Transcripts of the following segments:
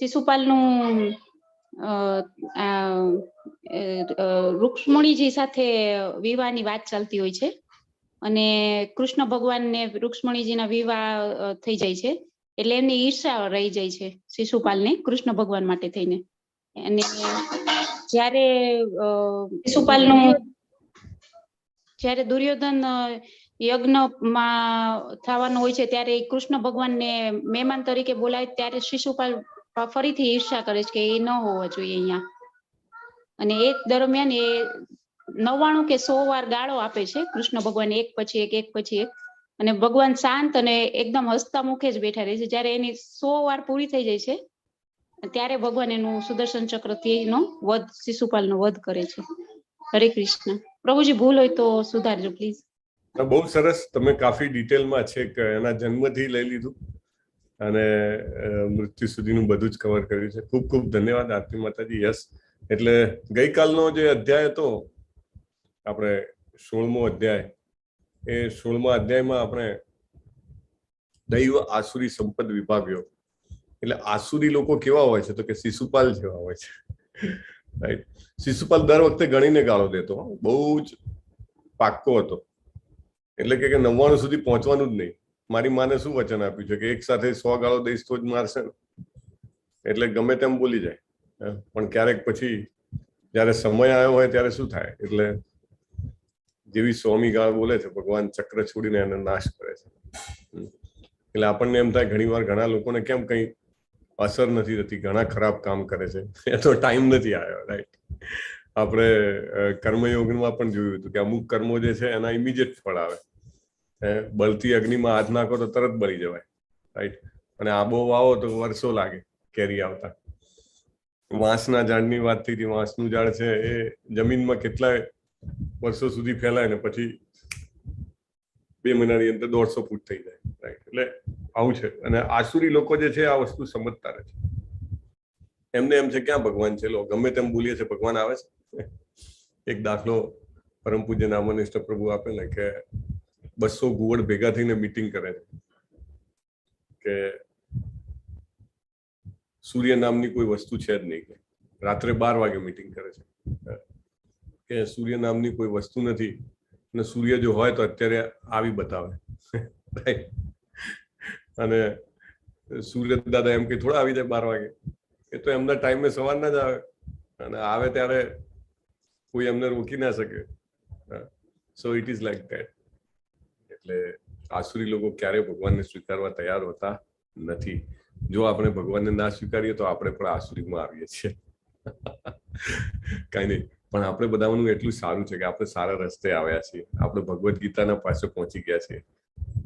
શિશુપાલનું રૂક્ષ્મણીજી સાથે વિવાહની વાત ચાલતી હોય છે અને કૃષ્ણ ભગવાનને રૂક્ષ્મણીજીના વિવાહ થઈ જાય છે એટલે એમની ઈર્ષા રહી જાય છે શિશુપાલને કૃષ્ણ ભગવાન માટે થઈને. અને જ્યારે જ્યારે દુર્યોધન યજ્ઞમાં થવાનું હોય છે ત્યારે કૃષ્ણ ભગવાનને મહેમાન તરીકે બોલાવે ત્યારે શિશુપાલ ફરીથી ઈર્ષા કરે છે કે એ ન હોવો જોઈએ અહીંયા. અને એ દરમિયાન એ 99 કે 100 વાર ગાળો આપે છે કૃષ્ણ ભગવાન, એક પછી એક. અને ભગવાન શાંત અને એકદમ હસતા મુખે જ બેઠા રહે છે. જ્યારે એની 100 વાર પૂરી થઈ જાય છે ત્યારે ભગવાન એનું સુદર્શન ચક્રથી એનો વધ, શિશુપાલનો વધ કરે છે. હરે કૃષ્ણ. પ્રભુજી ભૂલ હોય તો સુધારજો પ્લીઝ. બહુ સરસ, તમે કાફી ડિટેલમાં છે કે એના જન્મથી લઈ લીધું અને મૃત્યુ સુધીનું બધું જ કવર કર્યું છે. ખૂબ ખૂબ ધન્યવાદ આરતી માતાજી. યસ, એટલે ગઈકાલનો જે અધ્યાય હતો આપણે 16મો અધ્યાય, એ 16મા અધ્યાયમાં આપણે દૈવ આસુરી સંપદ વિભાગ્યો, એટલે આસુરી લોકો કેવા હોય છે તો કે શિશુપાલ જેવા હોય છે, રાઈટ. શિશુપાલ દર વખતે ગણીને ગાળો દેતો, બહુ જ પાક્કો હતો, એટલે કે 99 સુધી પહોંચવાનું જ નહીં. મારી માને શું વચન આપ્યું છે કે એક સાથે 100 ગાળો દઈશ તો જ મારશે ને, એટલે ગમે તેમ બોલી જાય. પણ ક્યારેક પછી જયારે સમય આવ્યો હોય ત્યારે શું થાય, એટલે જેવી 100મી ગાળ બોલે છે ભગવાન ચક્ર છોડીને એને નાશ કરે છે. એટલે આપણને એમ થાય ઘણી વાર ઘણા લોકોને કેમ કઈ અસર નથી થતી, ઘણા ખરાબ કામ કરે છે, એ તો ટાઈમ નથી આવ્યો, રાઈટ. આપણે કર્મયોગમાં પણ જોયું હતું કે અમુક કર્મો જે છે એના ઇમિડિયેટ ફળ આવે. બળતી અગ્નિમાં હાથ નાખો તો તરત બળી જવાય, રાઈટ. અને આબો વાવો તો વર્ષો લાગે કેરી આવતા. વાંસના ઝાડની વાત થઈ હતી. વાંસનું ઝાડ છે એ જમીનમાં કેટલાય વર્ષો સુધી ફેલાય ને પછી 2 મહિનાની અંદર 150 ફૂટ થઈ જાય, રાઈટ. એટલે આવું છે. અને આસુરી લોકો જે છે આ વસ્તુ સમજતા રહે છે. એમને એમ છે ક્યાં ભગવાન છે, લો ગમે તેમ બોલીએ છે ભગવાન આવે છે. એક દાખલો પરમ પૂજ્ય નામનિષ્ઠ પ્રભુ આપે ને કે 200 ગુવડ ભેગા થઈને મીટિંગ કરે છે કે સૂર્ય નામની કોઈ વસ્તુ છે જ નહીં. રાત્રે 12 વાગે મીટિંગ કરે છે કે સૂર્ય નામની કોઈ વસ્તુ નથી, અને સૂર્ય જો હોય તો અત્યારે આવી બતાવે, રાઈટ. અને સૂર્ય દાદા એમ કે થોડા આવી જાય 12 વાગે, એ તો એમના ટાઈમે સવારના જ આવે, અને આવે ત્યારે કોઈ એમને રોકી ના શકે. સો ઇટ ઇઝ લાઈક ધેટ. એટલે આસુરી લોકો ક્યારેય ભગવાનને સ્વીકારવા તૈયાર હોતા નથી. જો આપણે ભગવાનને ના સ્વીકારીએ તો આપણે પણ આસુરીમાં આવીએ છીએ. કઈ નહીં, પણ આપણે બધાનું એટલું સારું છે કે આપણે સારા રસ્તે આવ્યા છીએ. આપણે ભગવદ્ ગીતાના પાસે પહોંચી ગયા છીએ.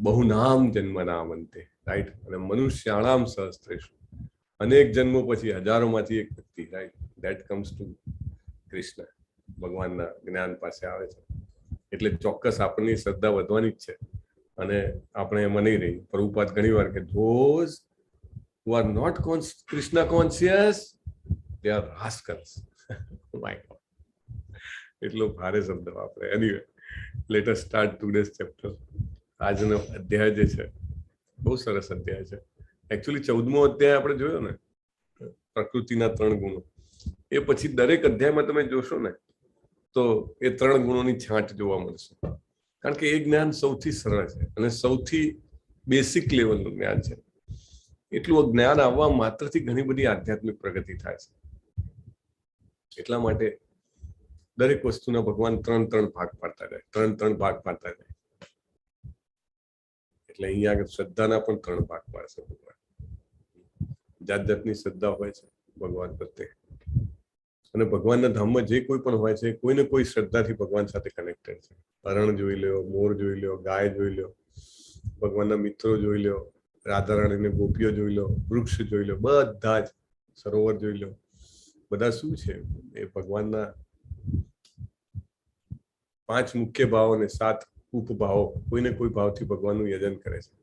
બહુ નામ જન્મ નામ અંતે, રાઈટ. અને મનુષ્યાણામ સહસ્ત્રેષુ, અનેક જન્મો પછી હજારોમાંથી એક વ્યક્તિ, right, that comes to Krishna, ભગવાનના જ્ઞાન પાસે આવે છે. એટલે ચોક્કસ આપણની શ્રદ્ધા વધવાની જ છે. અને આપણે એમાં નહીં રહી. પ્રભુપાદ ઘણી વાર કે those who are not Krishna conscious, they are rascals. My God. એટલો ભારે શબ્દ વાપરે. Anyway, let us start today's chapter. આજનો અધ્યાય જે છે બહુ સરસ અધ્યાય છે. એકચ્યુઅલી 14મો અધ્યાય આપણે જોયો ને, પ્રકૃતિના 3 ગુણો. એ પછી દરેક અધ્યાયમાં તમે જોશો ને તો એ 3 ગુણોની છાંટ જોવા મળશે. કારણ કે એ જ્ઞાન સૌથી સરળ છે અને સૌથી બેસિક લેવલનું જ્ઞાન છે. એટલું જ્ઞાન આવવા માત્રથી ઘણી બધી આધ્યાત્મિક પ્રગતિ થાય છે. એટલા માટે દરેક વસ્તુના ભગવાન 3 ભાગ પાડતા જાય, 3 ભાગ પાડતા જાય. એટલે અહીંયા આગળ શ્રદ્ધાના પણ 3 ભાગ પાડશે ભગવાન. જાત જાતની શ્રદ્ધા હોય છે ભગવાન પ્રત્યે, અને ભગવાનના ધામમાં જે કોઈ પણ હોય છે કોઈને કોઈ શ્રદ્ધાથી ભગવાન સાથે કનેક્ટેડ છે. હરણ જોઈ લ્યો, મોર જોઈ લ્યો, ગાય જોઈ લ્યો, ભગવાનના મિત્રો જોઈ લ્યો, રાધા રાણીને ગોપીઓ જોઈ લો, વૃક્ષ જોઈ લો, બધા જ સરોવર જોઈ લો, બધા શું છે એ ભગવાનના 5 મુખ્ય ભાવો અને 7 ઉપભાવો, કોઈને કોઈ ભાવથી ભગવાનનું યજન કરે છે.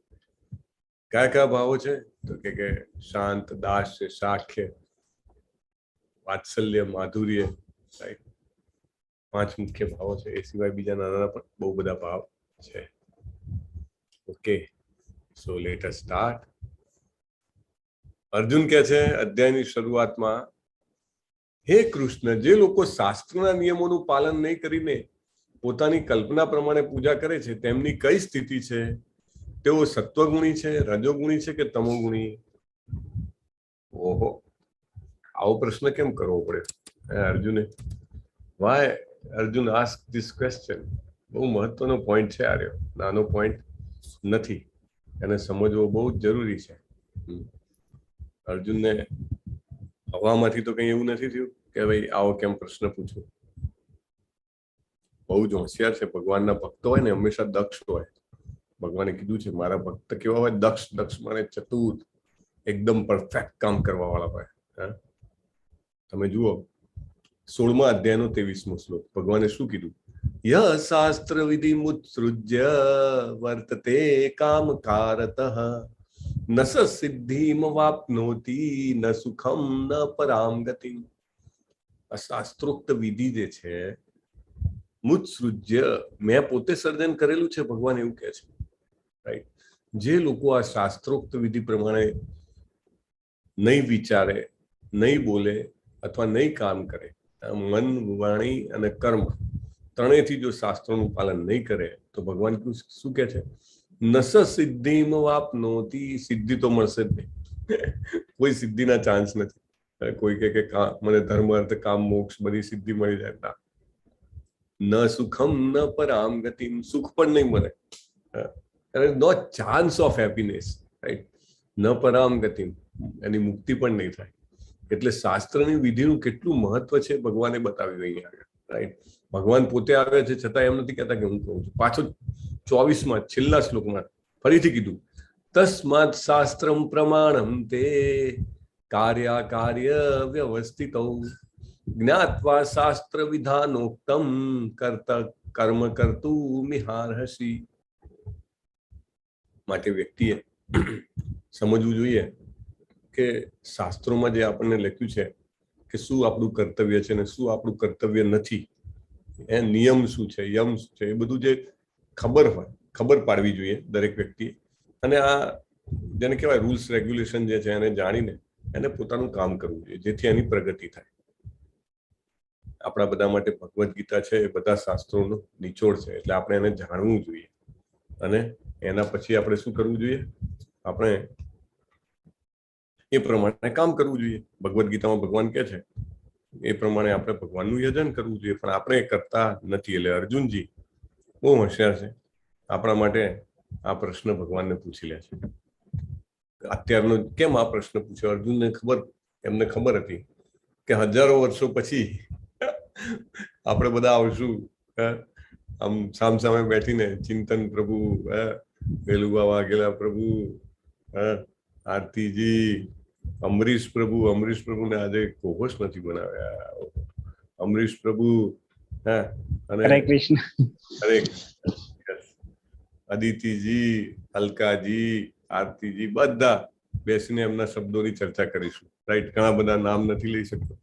કયા કયા ભાવો છે તો કે શાંત, દાસ્ય, શાખ્ય, વાત્સલ્ય, માધુર્ય, રાઈટ. 5 મુખ્ય ભાવો છે. એ સિવાય બીજા નાના પણ બહુ બધા ભાવ છે. Okay, so let us start. Arjun કહે છે અધ્યાયની શરૂઆતમાં, હે કૃષ્ણ, જે લોકો શાસ્ત્રના નિયમોનું પાલન નહીં કરીને પોતાની કલ્પના પ્રમાણે પૂજા કરે છે તેમની કઈ સ્થિતિ છે? તેઓ સત્વગુણી છે, રજોગુણી છે કે તમોગુણી? ઓહો, આવો પ્રશ્ન કેમ કરવો પડે અર્જુને? Why Arjun ask this question? બહુ મહત્વનો પોઈન્ટ છે આર્યો, નાનો પોઈન્ટ નથી, એને સમજવો બહુ જ જરૂરી છે. અર્જુનને હવામાંથી તો કઈ એવું નથી થયું કે ભાઈ આવો કેમ પ્રશ્ન પૂછો. બહુ જ હોશિયાર છે. ભગવાનના ભક્તો હોય ને હંમેશા દક્ષ હોય. ભગવાને કીધું છે મારા ભક્ત કેવા હોય? દક્ષ. દક્ષ માને ચતુર, એકદમ પરફેક્ટ કામ કરવા વાળા હોય. તમે જુઓ 16મા અધ્યાયનો 23મો શ્લોક, ભગવાને શું કીધું? ય શાસ્ત્ર વિધિ મુત્સૃજ્ય વર્તતે કામ કારતઃ ન સ સિદ્ધિમ વાપ્નોતિ ન સુખમ ન પરામ ગતિમ. આ શાસ્ત્રોક્ત વિધિ જે છે, મુત્સૃજ્ય, મેં પોતે સર્જન કરેલું છે, ભગવાન એવું કહે છે. રાઈટ? જે લોકો આ શાસ્ત્રોક્ત વિધિ પ્રમાણે નહીં વિચારે, નહીં બોલે અથવા નહીં કામ કરે, મન, વાણી અને કર્મ ત્રણેયથી જો શાસ્ત્રોનું પાલન નહીં કરે તો ભગવાન શું કહે છે? નસ સિદ્ધિમ વાપ્નોતિ. સિદ્ધિ તો મળશે જ નહીં. કોઈ સિદ્ધિના ચાન્સ નથી. કોઈ કે મને ધર્મ, અર્થ, કામ, મોક્ષ બધી સિદ્ધિ મળી જાય. ન સુખમ ન પરામ ગતિમ. સુખ પણ નહીં મળે. નો ચાન્સ ઓફ હેપીનેસ. રાઈટ? ન પરામ ગતિમ, એની મુક્તિ પણ નહીં થાય. એટલે શાસ્ત્રની વિધિનું કેટલું મહત્વ છે ભગવાને બતાવ્યું અહીંયા આગળ. રાઈટ? ભગવાન પોતે આવે છે છતાં એમ નથી કહેતા કે હું કહું છું. પાછો 24માં છેલ્લા શ્લોકમાં ફરીથી કીધું, તસ્માત શાસ્ત્રમ પ્રમાણમ તે કાર્ય વ્યવસ્થિતૌ જ્ઞાત્વા શાસ્ત્ર વિધાનોક્તમ કર્મ કર્તુમિહાર્હસી. માટે વ્યક્તિએ સમજવું જોઈએ કે શાસ્ત્રોમાં જે આપણને લખ્યું છે કે શું આપણું કર્તવ્ય છે ને શું આપણું કર્તવ્ય નથી, એ નિયમ શું છે, યમ શું છે, એ બધું જે ખબર પાડવી જોઈએ દરેક વ્યક્તિએ. અને આ જેને કહેવાય રૂલ્સ રેગ્યુલેશન જે છે એને જાણીને એને પોતાનું કામ કરવું જોઈએ, જેથી એની પ્રગતિ થાય. આપણા બધા માટે ભગવદ્ ગીતા છે એ બધા શાસ્ત્રોનો નિચોડ છે, એટલે આપણે એને જાણવું જોઈએ. અને એના પછી આપણે શું કરવું જોઈએ? આપણે એ પ્રમાણે કામ કરવું જોઈએ. ભગવદ્ ગીતામાં ભગવાન કહે છે એ પ્રમાણે આપણે ભગવાનનું યજન કરવું જોઈએ, પણ આપણે એ કરતા નથી. એટલે અર્જુનજી બહુ હોશિયાર છે. આપણા માટે આ પ્રશ્ન ભગવાનને પૂછી લે છે. અત્યારનો કેમ આ પ્રશ્ન પૂછ્યો? અર્જુનને એમને ખબર હતી કે હજારો વર્ષો પછી આપણે બધા આવશું, આમ સામસામે બેઠીને ચિંતન પ્રભુ, વેલુબા વાઘેલા પ્રભુ, આરતીજી, અમરીશ પ્રભુને આજે કોહોશ નથી બનાવ્યા. અમરીશ પ્રભુ, અને હરે કૃષ્ણ, અદિતિજી, અલકાજી, આરતીજી, બધા બેસીને એમના શબ્દોની ચર્ચા કરીશું. રાઈટ? ઘણા બધા નામ નથી લઈ શકતો.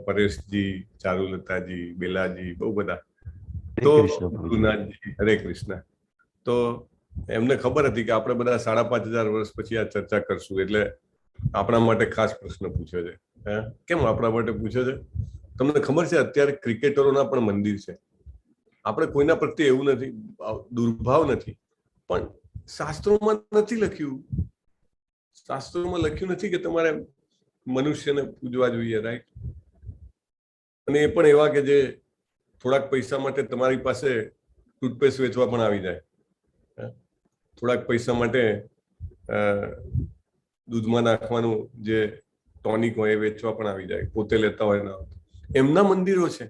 પરેશજી, ચારુલતાજી, બેલાજી, બહુ બધા. તો ગુરુનાથજી, હરે કૃષ્ણ. તો એમને ખબર હતી કે આપણે બધા 5500 વર્ષ પછી આ ચર્ચા કરશું, એટલે આપણા માટે ખાસ પ્રશ્ન પૂછ્યો છે. કેમ આપણા માટે પૂછ્યો છે? તમને ખબર છે અત્યારે ક્રિકેટરોના પણ મંદિર છે. આપણે કોઈના પ્રત્યે એવું નથી, દુર્ભાવ નથી, પણ શાસ્ત્રોમાં નથી લખ્યું. શાસ્ત્રોમાં લખ્યું નથી કે તમારે મનુષ્યને પૂજવા જોઈએ. રાઈટ? અને એ પણ એવા કે જે થોડાક પૈસા માટે તમારી પાસે ટૂથપેસ્ટ વેચવા પણ આવી જાય, થોડાક પૈસા માટે દૂધમાં નાખવાનું જે ટોનિક હોય એ વેચવા પણ આવી જાય, પોતે લેતા હોય ના. એમના મંદિરો છે.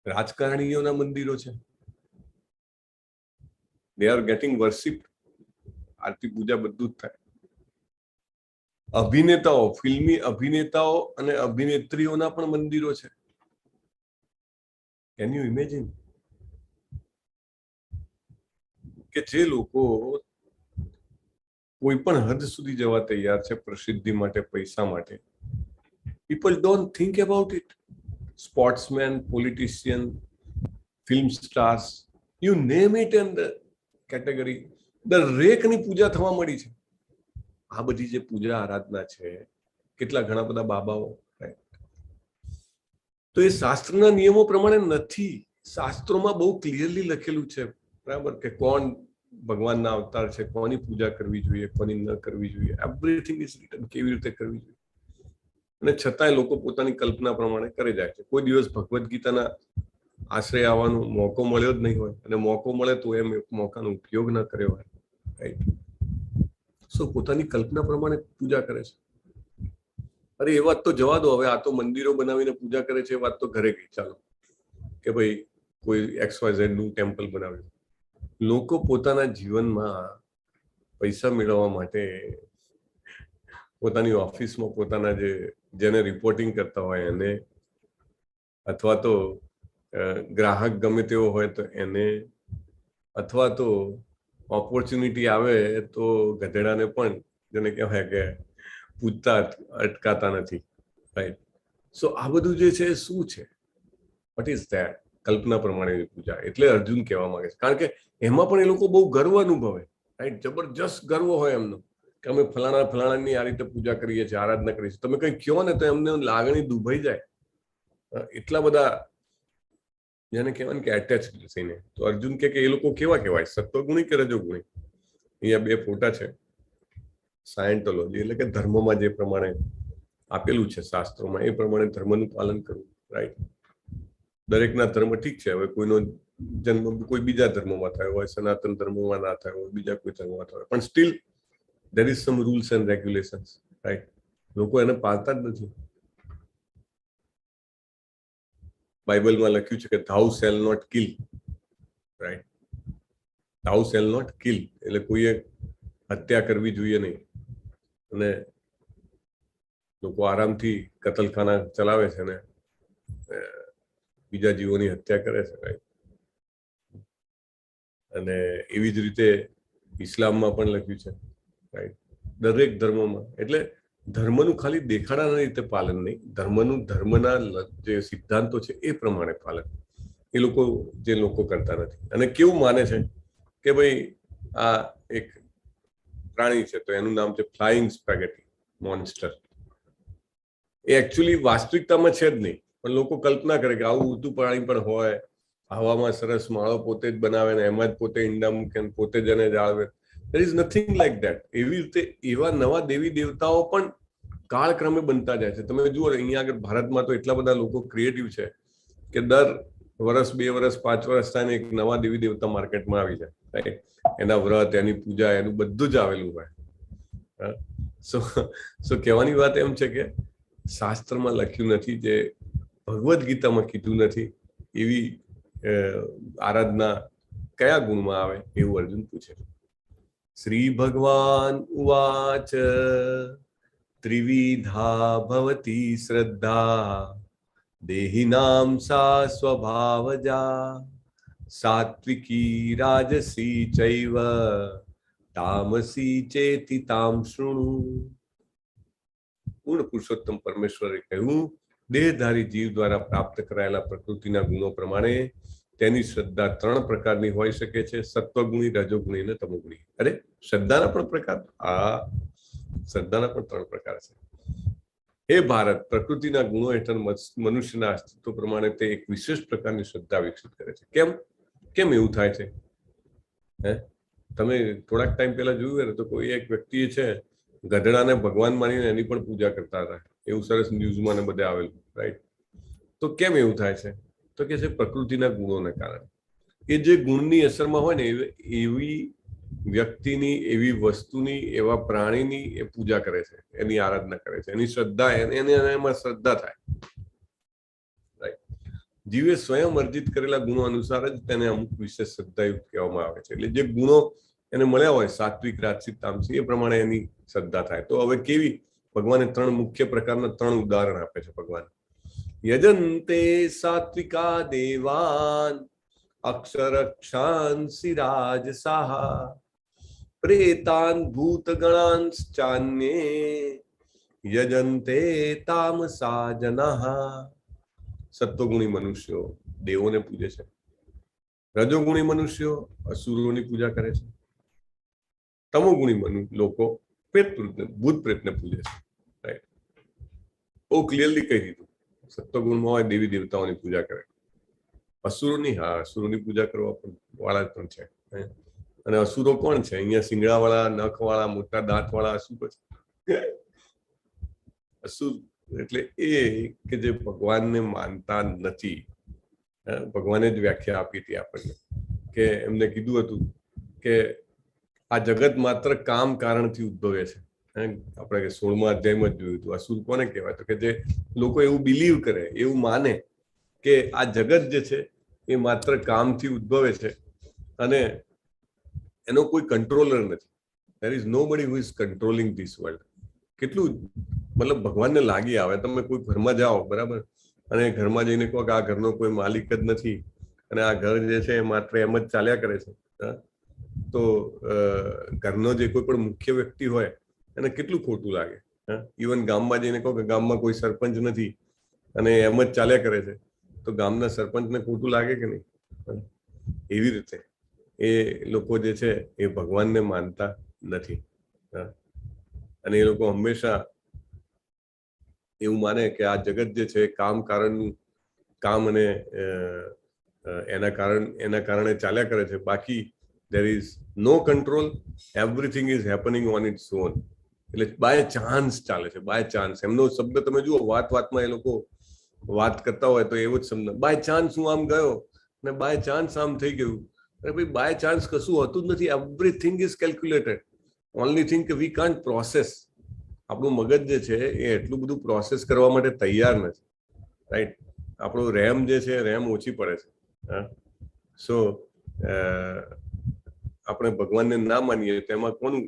રાજકારણીઓના મંદિરો છે. they are getting worshipped. આરતી પૂજા બધું જ થાય. અભિનેતાઓ, ફિલ્મી અભિનેતાઓ અને અભિનેત્રીઓના પણ મંદિરો છે. કેન યુ ઇમેજિન કે જે લોકો કોઈ પણ હદ સુધી જવા તૈયાર છે પ્રસિદ્ધિ માટે, પૈસા માટે. People don't think about it. Sportsmen, politicians, film stars, you name it in the category. દરેકની પૂજા થવા મળી છે. આ બધી જે પૂજા આરાધના છે, કેટલા ઘણા બધા બાબાઓ, તો એ શાસ્ત્રના નિયમો પ્રમાણે નથી. શાસ્ત્રોમાં બહુ ક્લિયરલી લખેલું છે, બરાબર, કે કોણ ભગવાનના અવતાર છે, કોની પૂજા કરવી જોઈએ, કોની ન કરવી જોઈએ. એવરીથિંગ ઇઝ રિટન, કેવી રીતે કરવી જોઈએ. અને છતાંય લોકો પોતાની કલ્પના પ્રમાણે કરે જાય છે. કોઈ દિવસ ભગવદ્ ગીતાના આશ્રય આવવાનો મોકો મળ્યો જ નહીં હોય, અને મોકો મળે તો એમ મોકાનો ઉપયોગ ન કર્યો હોય, રાઈટ. સો પોતાની કલ્પના પ્રમાણે પૂજા કરે છે. અરે એ વાત તો જવા દો, હવે આ તો મંદિરો બનાવીને પૂજા કરે છે, એ વાત તો ઘરે ગઈ. ચાલો કે ભાઈ કોઈ XYZ નું ટેમ્પલ બનાવ્યું. લોકો પોતાના જીવનમાં પૈસા મેળવવા માટે પોતાની ઓફિસમાં પોતાના જેને રિપોર્ટિંગ કરતા હોય એને, અથવા તો ગ્રાહક ગમે તેવો હોય તો એને, અથવા તો ઓપોર્ચ્યુનિટી આવે તો ગધેડાને પણ જેને કહેવાય કે પૂછતા અટકાતા નથી, રાઈટ. સો આ બધું જે છે શું છે? What is that? કલ્પના પ્રમાણેની પૂજા. એટલે અર્જુન કહેવા માંગે છે, કારણ કે એમાં પણ એ લોકો બહુ ગર્વ અનુભવે, રાઈટ. જબરજસ્ત ગર્વ હોય એમનો કે અમે ફલાણાની આ રીતે પૂજા કરીએ છીએ, આરાધના કરીએ છીએ. તમે કંઈ કહો ને તો એમને લાગણી દુભાઈ જાય. એટલા બધા જેને કહેવાય ને કે એટેચ થઈને. તો અર્જુન કે એ લોકો કેવા કહેવાય, સત્વગુણી કે રજોગુણી? અહીંયા બે ફોટા છે. સાયન્ટોલોજી એટલે કે ધર્મમાં જે પ્રમાણે આપેલું છે શાસ્ત્રોમાં, એ પ્રમાણે ધર્મનું પાલન કરવું, રાઈટ. દરેકના ધર્મ ઠીક છે. હવે કોઈનો જન્મ કોઈ બીજા ધર્મમાં થયો હોય, સનાતન ધર્મમાં ના થયો હોય, બીજા કોઈ ધર્મમાં થયો હોય, પણ steel there is some rules and regulations, right? લોકો એને પાળતા જ નથી. બાઇબલમાં લખ્યું છે કે thou shall not kill, right? thou shall not kill એટલે કોઈએ હત્યા કરવી જોઈએ નહીં. અને લોકો આરામથી કતલખાના ચલાવે છે ને બીજા જીવોની હત્યા કરે છે, રાઈટ. અને એવી જ રીતે ઇસ્લામમાં પણ લખ્યું છે, રાઈટ. દરેક ધર્મમાં. એટલે ધર્મનું ખાલી દેખાડાના રીતે પાલન નહીં, ધર્મના જે સિદ્ધાંતો છે એ પ્રમાણે પાલન એ લોકો કરતા નથી. અને કેવું માને છે કે ભાઈ આ એક પ્રાણી છે તો એનું નામ છે ફ્લાઇંગ સ્પેગેટી મોન્સ્ટર. એ એકચ્યુઅલી વાસ્તવિકતામાં છે જ નહીં, પણ લોકો કલ્પના કરે કે આવું ઊંધું પ્રાણી પણ હોય, હવામાં સરસ માળો પોતે જ બનાવે ને એમાં જ પોતે ઈંડા મૂકે ને પોતે જ એને જાળવે. there is nothing like that. એવી રીતે એવા નવા દેવી દેવતાઓ પણ કાળક્રમે બનતા જાય છે. તમે જુઓ અહીંયા આગળ ભારતમાં તો એટલા બધા લોકો ક્રિએટિવ છે કે દર વર્ષ 2 વર્ષ 5 વર્ષ થાય ને એક નવા દેવી દેવતા માર્કેટમાં આવી જાય, રાઈટ. એના વ્રત, એની પૂજા, એનું બધું જ આવેલું હોય. સો કહેવાની વાત એમ છે કે શાસ્ત્રમાં લખ્યું નથી, જે ભગવદ્ ગીતામાં કીધું નથી, એવી આરાધના કયા ગુણમાં આવે એવું અર્જુન પૂછે. શ્રી ભગવાન ઉવાચ ત્રિવિધા ભવતી શ્રદ્ધા દેહિનામ સા સ્વભાવજા સાત્વિકી રાજસી ચૈવ તામસી ચેતિ તામ શૃણુ. પૂર્ણ પુરુષોત્તમ પરમેશ્વરે કહ્યું, દેહધારી જીવ દ્વારા પ્રાપ્ત કરાયેલા પ્રકૃતિના ગુણો પ્રમાણે તેની શ્રદ્ધા 3 પ્રકારની હોઈ શકે છે: સત્વગુણી, રજોગુણી અને તમોગુણી. અરે શ્રદ્ધાના પણ પ્રકાર? શ્રદ્ધાના પણ 3 પ્રકાર છે. હે ભારત, પ્રકૃતિના ગુણો હેઠળ મનુષ્યના અસ્તિત્વ પ્રમાણે તે એક વિશેષ પ્રકારની શ્રદ્ધા વિકસિત કરે છે. કેમ એવું થાય છે? તમે થોડાક ટાઈમ પહેલા જોયું ને તો કોઈ એક વ્યક્તિ છે ગધેડાને ભગવાન માનીને એની પણ પૂજા કરતા હતા. એવું સરસ ન્યૂઝમાં ને બધે આવેલું, રાઈટ. તો કેમ એવું થાય છે? તો કે છે પ્રકૃતિના ગુણોને કારણે. એ જે ગુણની અસરમાં હોય ને એવી વ્યક્તિની, એવી વસ્તુની, એવા પ્રાણીની એ પૂજા કરે છે, એની આરાધના કરે છે, એની શ્રદ્ધા, એમાં શ્રદ્ધા થાય, રાઈટ. જીવે સ્વયં અર્જિત કરેલા ગુણો અનુસાર જ તેને અમુક વિશેષ શ્રદ્ધાયુક્ત કહેવામાં આવે છે. એટલે જે ગુણો એને મળ્યા હોય, સાત્વિક, રાજસિક, તામસિક, એ પ્રમાણે એની શ્રદ્ધા થાય. તો હવે કેવી? ભગવાને 3 મુખ્ય પ્રકારના 3 ઉદાહરણ આપે છે. ભગવાન યજન્તે સાત્વિકા દેવાન અક્ષરક્ષાંસિ રાજસાહ પ્રેતાન ભૂતગણાંશ્ચાન્યે યજન્તે તામસા જનઃ. સત્વગુણી મનુષ્યો દેવોને પૂજે છે, રજોગુણી મનુષ્યો અસુરોની પૂજા કરે છે, તમોગુણી લોકો ભૂત પ્રેતને પૂજે છે, રાઈટ? બહુ ક્લિયરલી કહી દીધું. સત્વગુણમાં હોય દેવી દેવતાઓની પૂજા કરે. અસુરોની, હા, અસુરોની પૂજા કરવા પણ વાળા પણ છે. અને અસુરો કોણ છે? અહીંયા સિંગડા વાળા, નખ વાળા, મોટા દાંત વાળા અસુરો છે. અસુર એટલે એ કે જે ભગવાનને માનતા નથી. ભગવાને જ વ્યાખ્યા આપી હતી આપણને, કે એમને કીધું હતું કે આ જગત માત્ર કામ કારણથી ઉદ્ભવે છે. આપણે 16મા અધ્યાયમાં જ જોયું હતું. અસુર કોને કહેવાય? તો કે જે લોકો એવું બિલીવ કરે, એવું માને કે આ જગત જે છે એ માત્ર કામથી ઉદ્ભવે છે અને એનો કોઈ કંટ્રોલર નથી. there is nobody who is controlling this world. કેટલું મતલબ ભગવાનને લાગી આવે. તમે કોઈ ઘરમાં જાઓ, બરાબર, અને ઘરમાં જઈને કહો કે આ ઘરનો કોઈ માલિક જ નથી અને આ ઘર જે છે એ માત્ર એમ જ ચાલ્યા કરે છે, તો ઘરનો જે કોઈ પણ મુખ્ય વ્યક્તિ હોય એને કેટલું ખોટું લાગે. ઇવન ગામમાં જઈને કહો કે ગામમાં કોઈ સરપંચ નથી અને એમ જ ચાલ્યા કરે છે, તો ગામના સરપંચને ખોટું લાગે કે નહીં? એવી રીતે એ લોકો જે છે એ ભગવાનને માનતા નથી. અને એ લોકો હંમેશા એવું માને કે આ જગત જે છે કામ કારણનું, કામ અને એના કારણે ચાલ્યા કરે છે. બાકી there is no control, everything is happening on its own. એટલે બાય ચાન્સ ચાલે છે, બાય ચાન્સ. એમનો શબ્દ તમે જુઓ, વાતમાં એ લોકો વાત કરતા હોય તો એવો જ શબ્દ, બાય ચાન્સ હું આમ ગયો ને બાય ચાન્સ આમ થઈ ગયું. અરે ભાઈ, બાય ચાન્સ કશું હોતું જ નથી. Everything is calculated. Only thing કે વી કાન્ટ પ્રોસેસ. આપણું મગજ જે છે એ એટલું બધું પ્રોસેસ કરવા માટે તૈયાર નથી, રાઈટ? આપણું રેમ જે છે, રેમ ઓછી પડે છે. સો આપણે ભગવાનને ના માનીએ તેમાં કોનું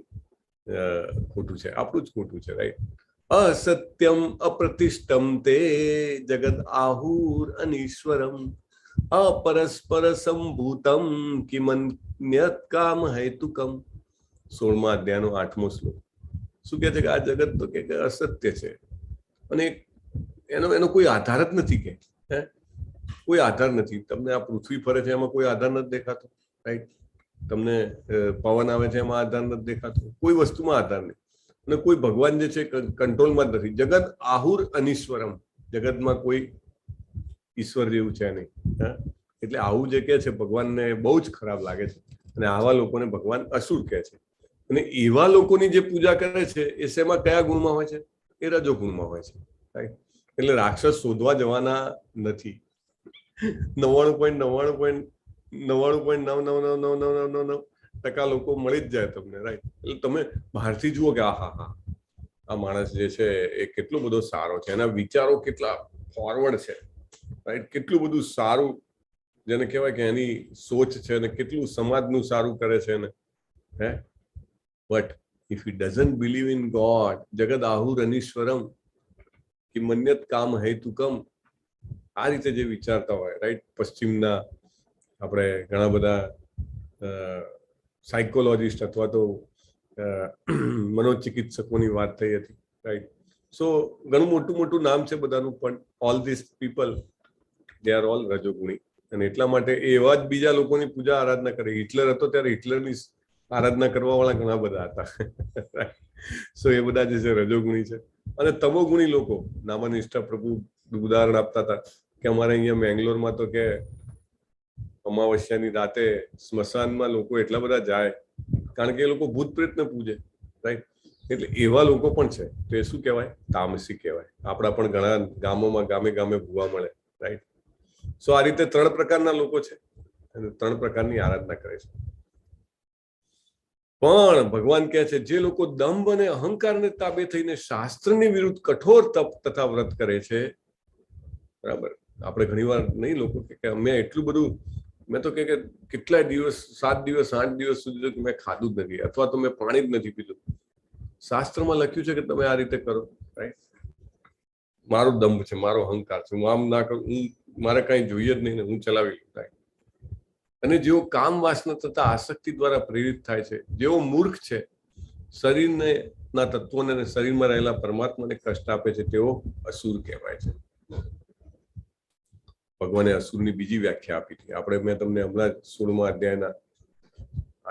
ખોટું છે? આપણું જ ખોટું છે, રાઈટ? અસત્યમ અપ્રતિષ્ઠમ તે જગદ આહુર અનીશ્વરમ અપરસ્પર સંભૂતમ કિમન્યત કામ હેતુકમ. 16મા અધ્યાયનો 8મો શ્લોક શું કહે છે? કે આ જગત તો કે અસત્ય છે અને એનો કોઈ આધાર જ નથી. કે કોઈ આધાર નથી. તમને આ પૃથ્વી ફરે છે એમાં કોઈ આધાર નથી દેખાતો, રાઈટ? તમને પવન આવે છે એમાં આધાર નથી દેખાતો. કોઈ વસ્તુમાં આધાર નહીં. અને કોઈ ભગવાન જે છે કંટ્રોલમાં જ નથી. જગત આહુર અનીશ્વરમ. જગતમાં કોઈ ઈશ્વર જેવું છે નહીં. એટલે આવું જે કહે છે ભગવાનને બહુ જ ખરાબ લાગે છે. અને આવા લોકોને ભગવાન અસુર કહે છે. અને એવા લોકોની જે પૂજા કરે છે એ શેમાં, કયા ગુણમાં હોય છે? એ રજો ગુણમાં હોય છે, રાઈટ? એટલે રાક્ષસ શોધવા જવાના નથી. 99.999999% લોકો મળી જ જાય તમને, રાઈટ? એટલે તમે બહારથી જુઓ કે આ માણસ જે છે એ કેટલો બધો સારો છે, એના વિચારો કેટલા ફોરવર્ડ છે, રાઈટ? કેટલું બધું સારું, જેને કહેવાય કે એની સોચ છે અને કેટલું સમાજનું સારું કરે છે ને, but if he doesn't believe in God, જગદ આહુર અનીશ્વરમ કિમન્યત કામ હેતુકમ, આ રીતે જે વિચારતા હોય, રાઈટ? પશ્ચિમના આપણે ઘણા બધા સાયકોલોજીસ્ટ અથવા તો મનોચિકિત્સકોની વાત થઈ હતી, રાઈટ? સો ઘણું મોટું નામ છે બધાનું, પણ all this people they are all રજોગુણી. અને એટલા માટે એ એવા જ બીજા લોકોની પૂજા આરાધના કરે. હિટલર હતો ત્યારે હિટલરની આરાધના કરવા વાળા ઘણા બધા હતા. સો એ બધા જે છે રજોગુણી છે. અને તમોગુણી લોકો નામનિષ્ઠા પ્રભુ ઉદાહરણ આપતા હતા કે અમારે અહીંયા બેંગ્લોરમાં તો કે અમાવસ્યાની રાતે સ્મશાનમાં લોકો એટલા બધા જાય કારણ કે એ લોકો ભૂત પ્રેતને પૂજે, રાઈટ? એટલે એવા લોકો પણ છે. તો એ શું કહેવાય? તામસી કહેવાય. આપણા પણ ઘણા ગામોમાં ગામે ભૂવા મળે, રાઈટ? સો આ રીતે 3 પ્રકારના લોકો છે અને 3 પ્રકારની આરાધના કરે છે. પણ ભગવાન કહે છે જે લોકો દંભ અને અહંકારને તાબે થઈને શાસ્ત્રની વિરુદ્ધ કઠોર તપ તથા વ્રત કરે છે, બરાબર? આપણે ઘણીવાર નહીં લોકો કે અમે એટલું બધું, મેં તો કે કેટલાય દિવસ, 7 દિવસ 8 દિવસ સુધી મેં ખાધું જ નથી અથવા તો મેં પાણી જ નથી પીધું. શાસ્ત્રમાં લખ્યું છે કે તમે આ રીતે કરો, રાઈટ? મારો દંભ છે, મારો અહંકાર છે, હું આમ ના કરું, મારે કઈ જોઈએ જ નહીં ને હું ચલાવી લઉં, રાઈટ? અને જેઓ કામ વાસના તથા આસક્તિ દ્વારા પ્રેરિત થાય છે, જેઓ મૂર્ખ છે, શરીરને ના તત્વોને અને શરીરમાં રહેલા પરમાત્માને કષ્ટ આપે છે, તેઓ અસુર કહેવાય છે. ભગવાને અસુરની બીજી વ્યાખ્યા આપી હતી. આપણે મેં તમને હમણાં 16મા અધ્યાયના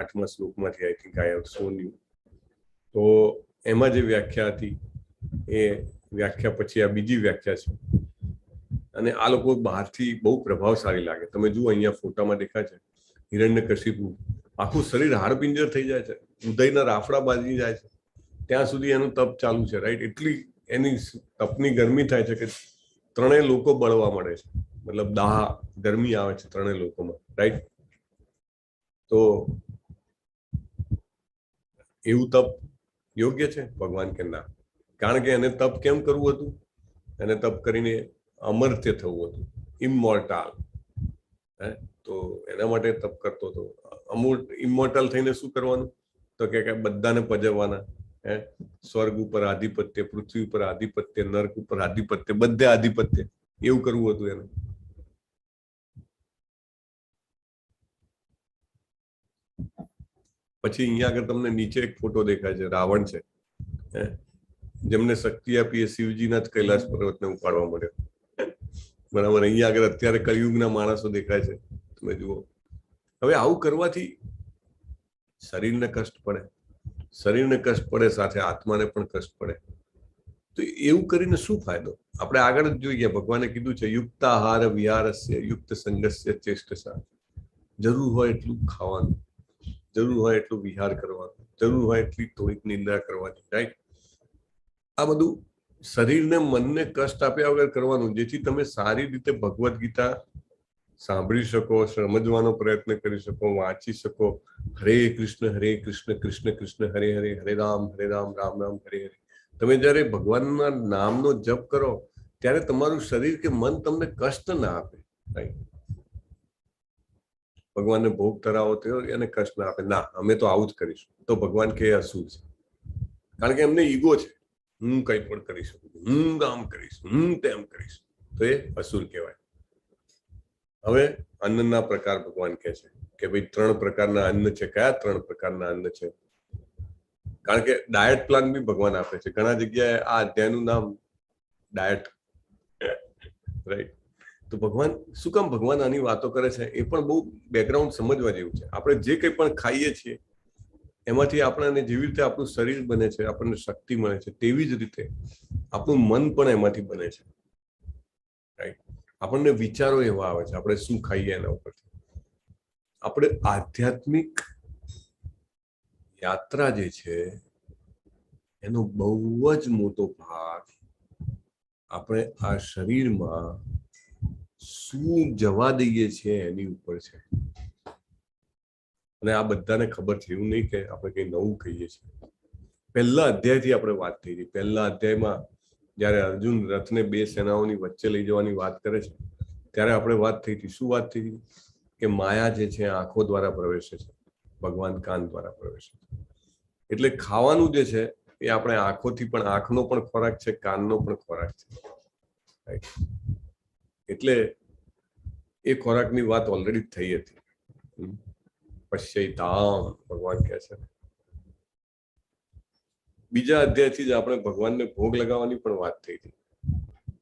8મા શ્લોકમાંથી I think I have shown you તો એમાં જે વ્યાખ્યા હતી એ વ્યાખ્યા પછી આ બીજી વ્યાખ્યા છે. અને આ લોકો બહારથી બહુ પ્રભાવશાળી લાગે. તમે જુઓ અહીંયા ફોટામાં દેખાય છે હિરણ્યકશિપુ, આખું શરીર હાડપિંજર થઈ જાય છે, ઉદયના રાફડા બાજી જાય છે, ત્યાં સુધી એનું તપ ચાલુ છે, રાઈટ. એટલી એની તપની ગરમી થાય છે કે ત્રણેય લોકો બળવા મળે છે, મતલબ દાહ ગરમી આવે છે ત્રણેય લોકોમાં, રાઈટ. તો એવું તપ યોગ્ય છે? ભગવાન કે ના. કારણ કે એને તપ કેમ કરવું હતું? એને તપ કરીને અમર્ત્ય થવું હતું, ઇમોર્ટાલ. તો એના માટે તપ કરતો હતો. ઇમોર્ટલ થઈને શું કરવાનું? તો કે બધાને પજવવાના, સ્વર્ગ ઉપર આધિપત્ય, પૃથ્વી ઉપર આધિપત્ય, નર્ક ઉપર આધિપત્ય, બધે આધિપત્ય, એવું કરવું હતું એને. પછી અહીંયા આગળ તમને નીચે એક ફોટો દેખાય છે, રાવણ છે, જેમને શક્તિ આપી એ શિવજીના જ કૈલાસ પર્વતને ઉપાડવા મળ્યો, બરાબર. અહીંયા આગળ અત્યારે કળિયુગના માણસો દેખાય છે, તમે જુઓ. હવે આવું કરવાથી શરીરને કષ્ટ પડે, શરીરને કષ્ટ પડે, સાથે આત્માને પણ કષ્ટ પડે. તો એવું કરીને શું ફાયદો? આપણે આગળ જ જોઈએ, ભગવાને કીધું છે યુક્તાહાર વિહારસ્ય યુક્ત સંગસ્ય ચેષ્ટસા. જરૂર હોય એટલું ખાવાનું, જરૂર હોય એટલું વિહાર કરવાનું, જરૂર હોય એટલી થોડીક નિંદ્રા કરવાની, રાઈટ. આ બધું શરીરને મનને કષ્ટ આપ્યા વગર કરવાનું, જેથી તમે સારી રીતે ભગવદ્ ગીતા સાંભળી શકો, સમજવાનો પ્રયત્ન કરી શકો, વાંચી શકો. હરે કૃષ્ણ કૃષ્ણ કૃષ્ણ હરે હરે, હરે રામ રામ રામ હરે હરે. તમે જયારે ભગવાનના નામનો જપ કરો ત્યારે તમારું શરીર કે મન તમને કષ્ટ ના આપે, રાઈટ. ભગવાનને ભોગ ધરાવો તો એને કષ્ટ ના આપે. ના, અમે તો આવું જ કરીશું. તો ભગવાન કે અસુર છે, કારણ કે એમને ઈગો છે, હું કઈ પણ કરી શકું, હું કામ કરીશ, હું તેમ કરીશ, તો એ અસુર કહેવાય. હવે અન્નના પ્રકાર ભગવાન કહે છે કે ભાઈ 3 પ્રકારના અન્ન છે. કયા 3 પ્રકારના અન્ન છે? કારણ કે ડાયટ પ્લાન બી ભગવાન આપે છે. ઘણા જગ્યાએ આ અધ્યાયનું નામ ડાયટ, રાઈટ. તો ભગવાન શું કામ ભગવાન આની વાતો કરે છે એ પણ બહુ બેકગ્રાઉન્ડ સમજવા જેવું છે. આપણે જે કંઈ પણ ખાઈએ છીએ એમાંથી આપણને જેવી રીતે આપણું શરીર બને છે, આપણને શક્તિ મળે છે, તેવી જ રીતે આપણું મન પણ એમાંથી બને છે, રાઈટ. આપણને વિચારો એવા આવે છે આપણે શું ખાઈએ એના ઉપરથી. આપણે આધ્યાત્મિક યાત્રા જે છે એનો બહુ જ મોટો ભાગ આપણે આ શરીરમાં શું જવા દઈએ છીએ એની ઉપર છે. અને આ બધાને ખબર છે, એવું નહીં કે આપણે કઈ નવું કહીએ છીએ. પહેલા અધ્યાયથી આપણે વાત થઈ હતી. પહેલા અધ્યાયમાં જયારે અર્જુન રથને 2 સેનાઓની વચ્ચે લઈ જવાની વાત કરે છે ત્યારે આપણે વાત થઈ હતી. શું વાત થઈ હતી? કે માયા જે છે આંખો દ્વારા પ્રવેશે છે, ભગવાન કાન દ્વારા પ્રવેશે છે. એટલે ખાવાનું જે છે એ આપણે આંખોથી પણ, આંખનો પણ ખોરાક છે, કાનનો પણ ખોરાક છે, રાઈટ. એટલે એ ખોરાકની વાત ઓલરેડી થઈ હતી. પશ્યતામ ભગવાન કહે છે. બીજા અધ્યાયથી જ આપણે ભગવાનને ભોગ લગાવવાની પણ વાત થઈ હતી,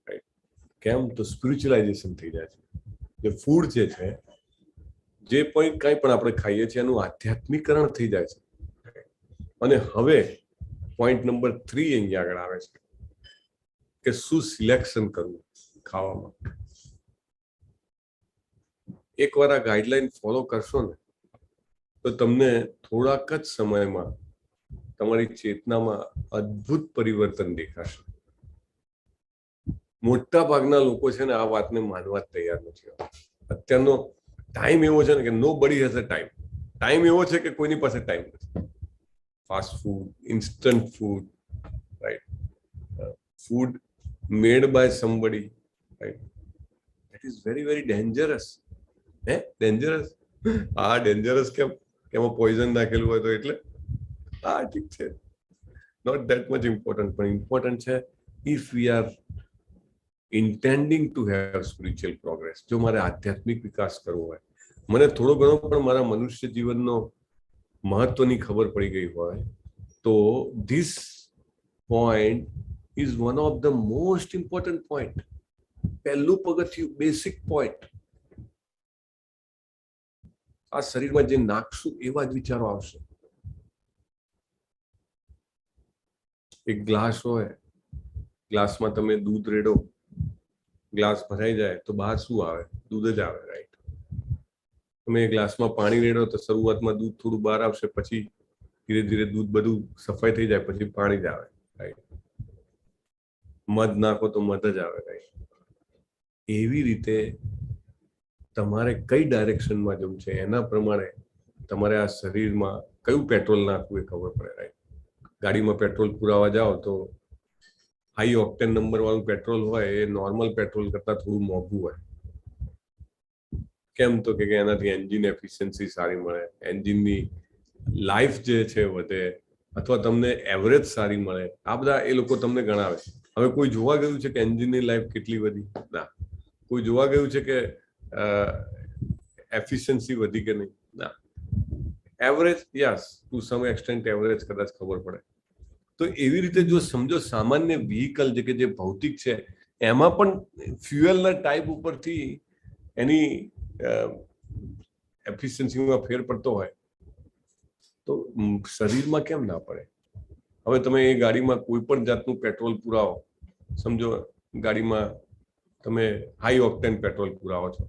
રાઈટ. કેમ? તો સ્પિરિચ્યુઅલાઇઝેશન થઈ જાય છે. જે ફૂડ જે છે, જે કંઈ પણ આપણે ખાઈએ છીએ એનું આધ્યાત્મિકરણ થઈ જાય છે. અને હવે પોઈન્ટ નંબર 3 અહીંયા આગળ આવે છે કે શું સિલેક્શન કરવું ખાવામાં. એકવાર આ ગાઈડલાઈન ફોલો કરશો ને તો તમને થોડાક જ સમયમાં તમારી ચેતનામાં અદ્ભુત પરિવર્તન દેખાશે. મોટા ભાગના લોકો છે ને આ વાતને માનવા જ તૈયાર નથી. અત્યારનો ટાઈમ એવો છે ને કે નો બડી હેઝ અ ટાઈમ. ટાઈમ એવો છે કે કોઈની પાસે ટાઈમ નથી. Fast food, instant food, right, food made by somebody, right. That is very very dangerous. Dangerous. હા, ડેન્જરસ કેમ? એમાં પોઈઝન નાખેલું હોય તો એટલે હા ઠીક છે, નોટ ધેટ મચ ઇમ્પોર્ટન્ટ. પણ ઇમ્પોર્ટન્ટ છે if we are intending to have spiritual progress. જો મારે આધ્યાત્મિક વિકાસ કરવો હોય, મને થોડો ઘણો પણ મારા મનુષ્ય જીવનનો મહત્વની ખબર પડી ગઈ હોય, તો this point is one of the most important point. પહેલું પગથિયું, બેસિક પોઈન્ટ. આ શરીરમાં જે નાખશું એવા જ વિચારો આવશે. એક ગ્લાસ હોય, ગ્લાસમાં તમે દૂધ રેડો, ગ્લાસ ભરાઈ જાય તો બહાર શું આવે? દૂધ જ આવે, રાઈટ? તમે ગ્લાસમાં પાણી રેડો તો શરૂઆતમાં દૂધ થોડું બહાર આવશે, પછી ધીરે ધીરે દૂધ બધું સફાઈ થઈ જાય, પછી પાણી જ આવે, રાઈટ? મધ નાખો તો મધ જ આવે, રાઈટ? એવી રીતે તમારે કઈ ડાયરેક્શનમાં જવું છે એના પ્રમાણે તમારે આ શરીરમાં કયું પેટ્રોલ નાખવું એ ખબર પડે, રાઈટ? ગાડીમાં પેટ્રોલ પુરાવા જાઓ તો હાઈ ઓક્ટેન નંબર વાળું પેટ્રોલ હોય એ નોર્મલ પેટ્રોલ કરતા થોડું મોંઘું હોય. કેમ? તો કે એનાથી એન્જિન એફિશિયન્સી સારી મળે, એન્જિનની લાઈફ જે છે વધે, અથવા તમને એવરેજ સારી મળે. આ બધા એ લોકો તમને ગણાવે. હવે કોઈ જોવા ગયું છે કે એન્જિનની લાઈફ કેટલી વધી? ના. કોઈ જોવા ગયું છે કે એફિશિયન્સી વધી કે નહીં? ના. એવરેજ, યસ, ટુ સમ એક્સટેન્ટ એવરેજ કદાચ ખબર પડે. તો એવી રીતે જો સમજો સામાન્ય વ્હીકલ જે કે જે ભૌતિક છે એમાં પણ ફ્યુએલના ટાઈપ ઉપરથી એની એફિશિયન્સીમાં ફેર પડતો હોય તો શરીરમાં કેમ ના પડે? હવે તમે એ ગાડીમાં કોઈ પણ જાતનું પેટ્રોલ પુરાવો, સમજો ગાડીમાં તમે હાઈ ઓક્ટેન પેટ્રોલ પુરાવો છો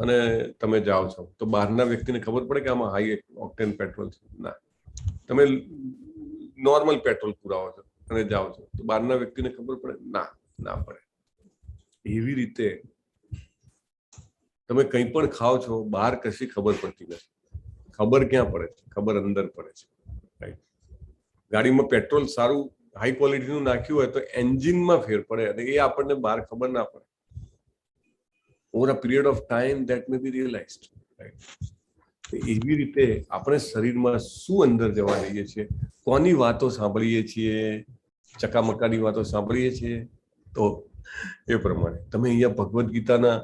અને તમે જાઓ છો તો બહારના વ્યક્તિને ખબર પડે કે આમાં હાઈ ઓક્ટેન પેટ્રોલ છે? ના. તમે નોર્મલ પેટ્રોલ પુરાવો છો અને જાઓ છો તો બહારના વ્યક્તિને ખબર પડે? ના, ના પડે. એવી રીતે તમે કંઈ પણ ખાઓ છો, બહાર કશી ખબર પડતી નથી. ખબર ક્યાં પડે છે? ખબર અંદર પડે છે, રાઈટ? ગાડીમાં પેટ્રોલ સારું હાઈ ક્વોલિટીનું નાખ્યું હોય તો એન્જિનમાં ફેર પડે અને એ આપણને બહાર ખબર ના પડે. Over a period of time that may be realised, right? એવી રીતે આપણે શરીરમાં શું અંદર જવા દઈએ છીએ, કોની વાતો સાંભળીએ છીએ, ચકામકાની વાતો સાંભળીએ છીએ, તો એ પ્રમાણે તમે અહીંયા ભગવદ્ ગીતાના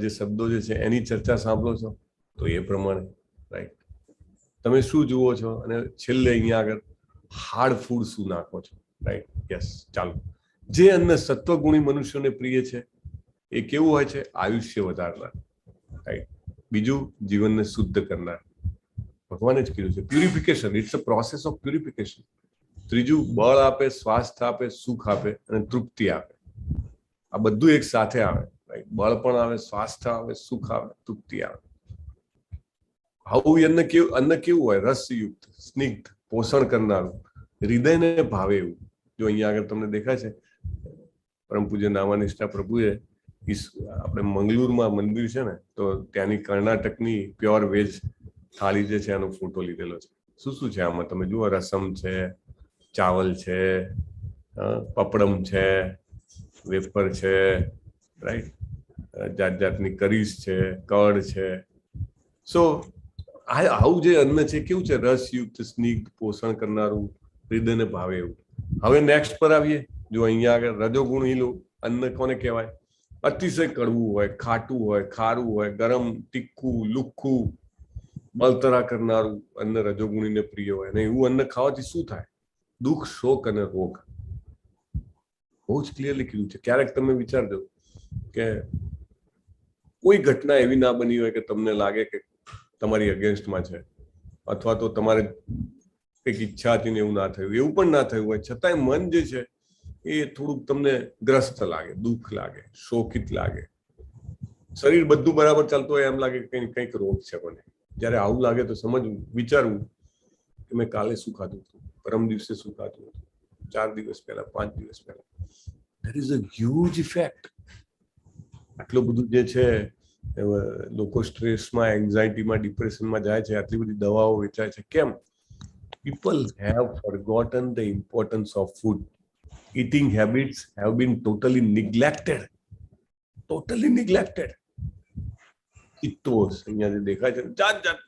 જે શબ્દો જે છે એની ચર્ચા સાંભળો છો તો એ પ્રમાણે, રાઈટ? તમે શું જુઓ છો અને છેલ્લે અહીંયા આગળ હાર્ડ ફૂડ શું નાખો છો, રાઈટ? યસ, ચાલો. જે અન્ન સત્વગુણી મનુષ્યોને પ્રિય છે એ કેવું હોય છે? આયુષ્ય વધારનાર, રાઈટ? બીજું, જીવનને શુદ્ધ કરનાર. ભગવાને જ કીધું છે purification, it's a process of purification. ત્રીજું, બળ આપે, સ્વાસ્થ્ય આપે, સુખ આપે અને તૃપ્તિ આપે. આ બધું એક સાથે આવે, રાઈટ? બળ પણ આવે, સ્વાસ્થ્ય આવે, સુખ આવે, તૃપ્તિ આવે. આવું અન્ન કેવું હોય? રસયુક્ત, સ્નિગ્ધ, પોષણ કરનારું, હૃદયને ભાવે એવું. જો અહીંયા આગળ તમને દેખાય છે પરમ પૂજ્ય નામાનિષ્ઠા પ્રભુએ આપણે મંગલુરમાં મંદિર છે ને તો ત્યાંની કર્ણાટકની પ્યોર વેજ થાળી જે છે એનો ફોટો લીધેલો છે. શું શું છે આમાં તમે જુઓ? રસમ છે, ચાવલ છે, પપડમ છે, વેફર છે, રાઈટ? જાત જાતની કરીઝ છે, કડ છે. સો આવું જે અન્ન છે કેવું છે? રસયુક્ત, સ્નિગ્ધ, પોષણ કરનારું, હૃદયને ભાવે એવું. હવે નેક્સ્ટ પર આવીએ. જો અહીંયા આગળ રજોગુણીલું અન્ન કોને કહેવાય? અતિશય કડવું હોય, ખાટું હોય, ખારું હોય, ગરમ, તીખું, લુખ્ખું, બળતરા કરનારું અન્ન રજોગુણીને પ્રિય હોય. અને એવું અન્ન ખાવાથી શું થાય? દુઃખ, શોક અને રોગ. બહુ જ ક્લિયરલી કીધું છે. ક્યારેક તમે વિચારજો કે કોઈ ઘટના એવી ના બની હોય કે તમને લાગે કે તમારી અગેન્સ્ટમાં છે, અથવા તો તમારે કંઈક ઈચ્છા હતી ને એવું ના થયું, એવું પણ ના થયું હોય છતાંય મન જે છે એ થોડુંક તમને ગ્રસ્ત લાગે, દુઃખ લાગે, શોકિત લાગે. શરીર બધું બરાબર ચાલતું હોય એમ લાગે કે કંઈક રોગ છે મને. જયારે આવું લાગે તો સમજવું, વિચારવું કે મેં કાલે શું ખાધું હતું, પરમ દિવસે શું ખાધું હતું, 4 દિવસ પહેલા, 5 દિવસ પહેલા. There is a huge effect. આટલું બધું જે છે લોકો સ્ટ્રેસમાં, એન્ઝાયટીમાં, ડિપ્રેશનમાં જાય છે, આટલી બધી દવાઓ વેચાય છે. કેમ? People have forgotten the importance of food. Eating habits have been totally neglected. Totally neglected. ઇતોસ અહીંયા જે દેખાય છે જાત જાત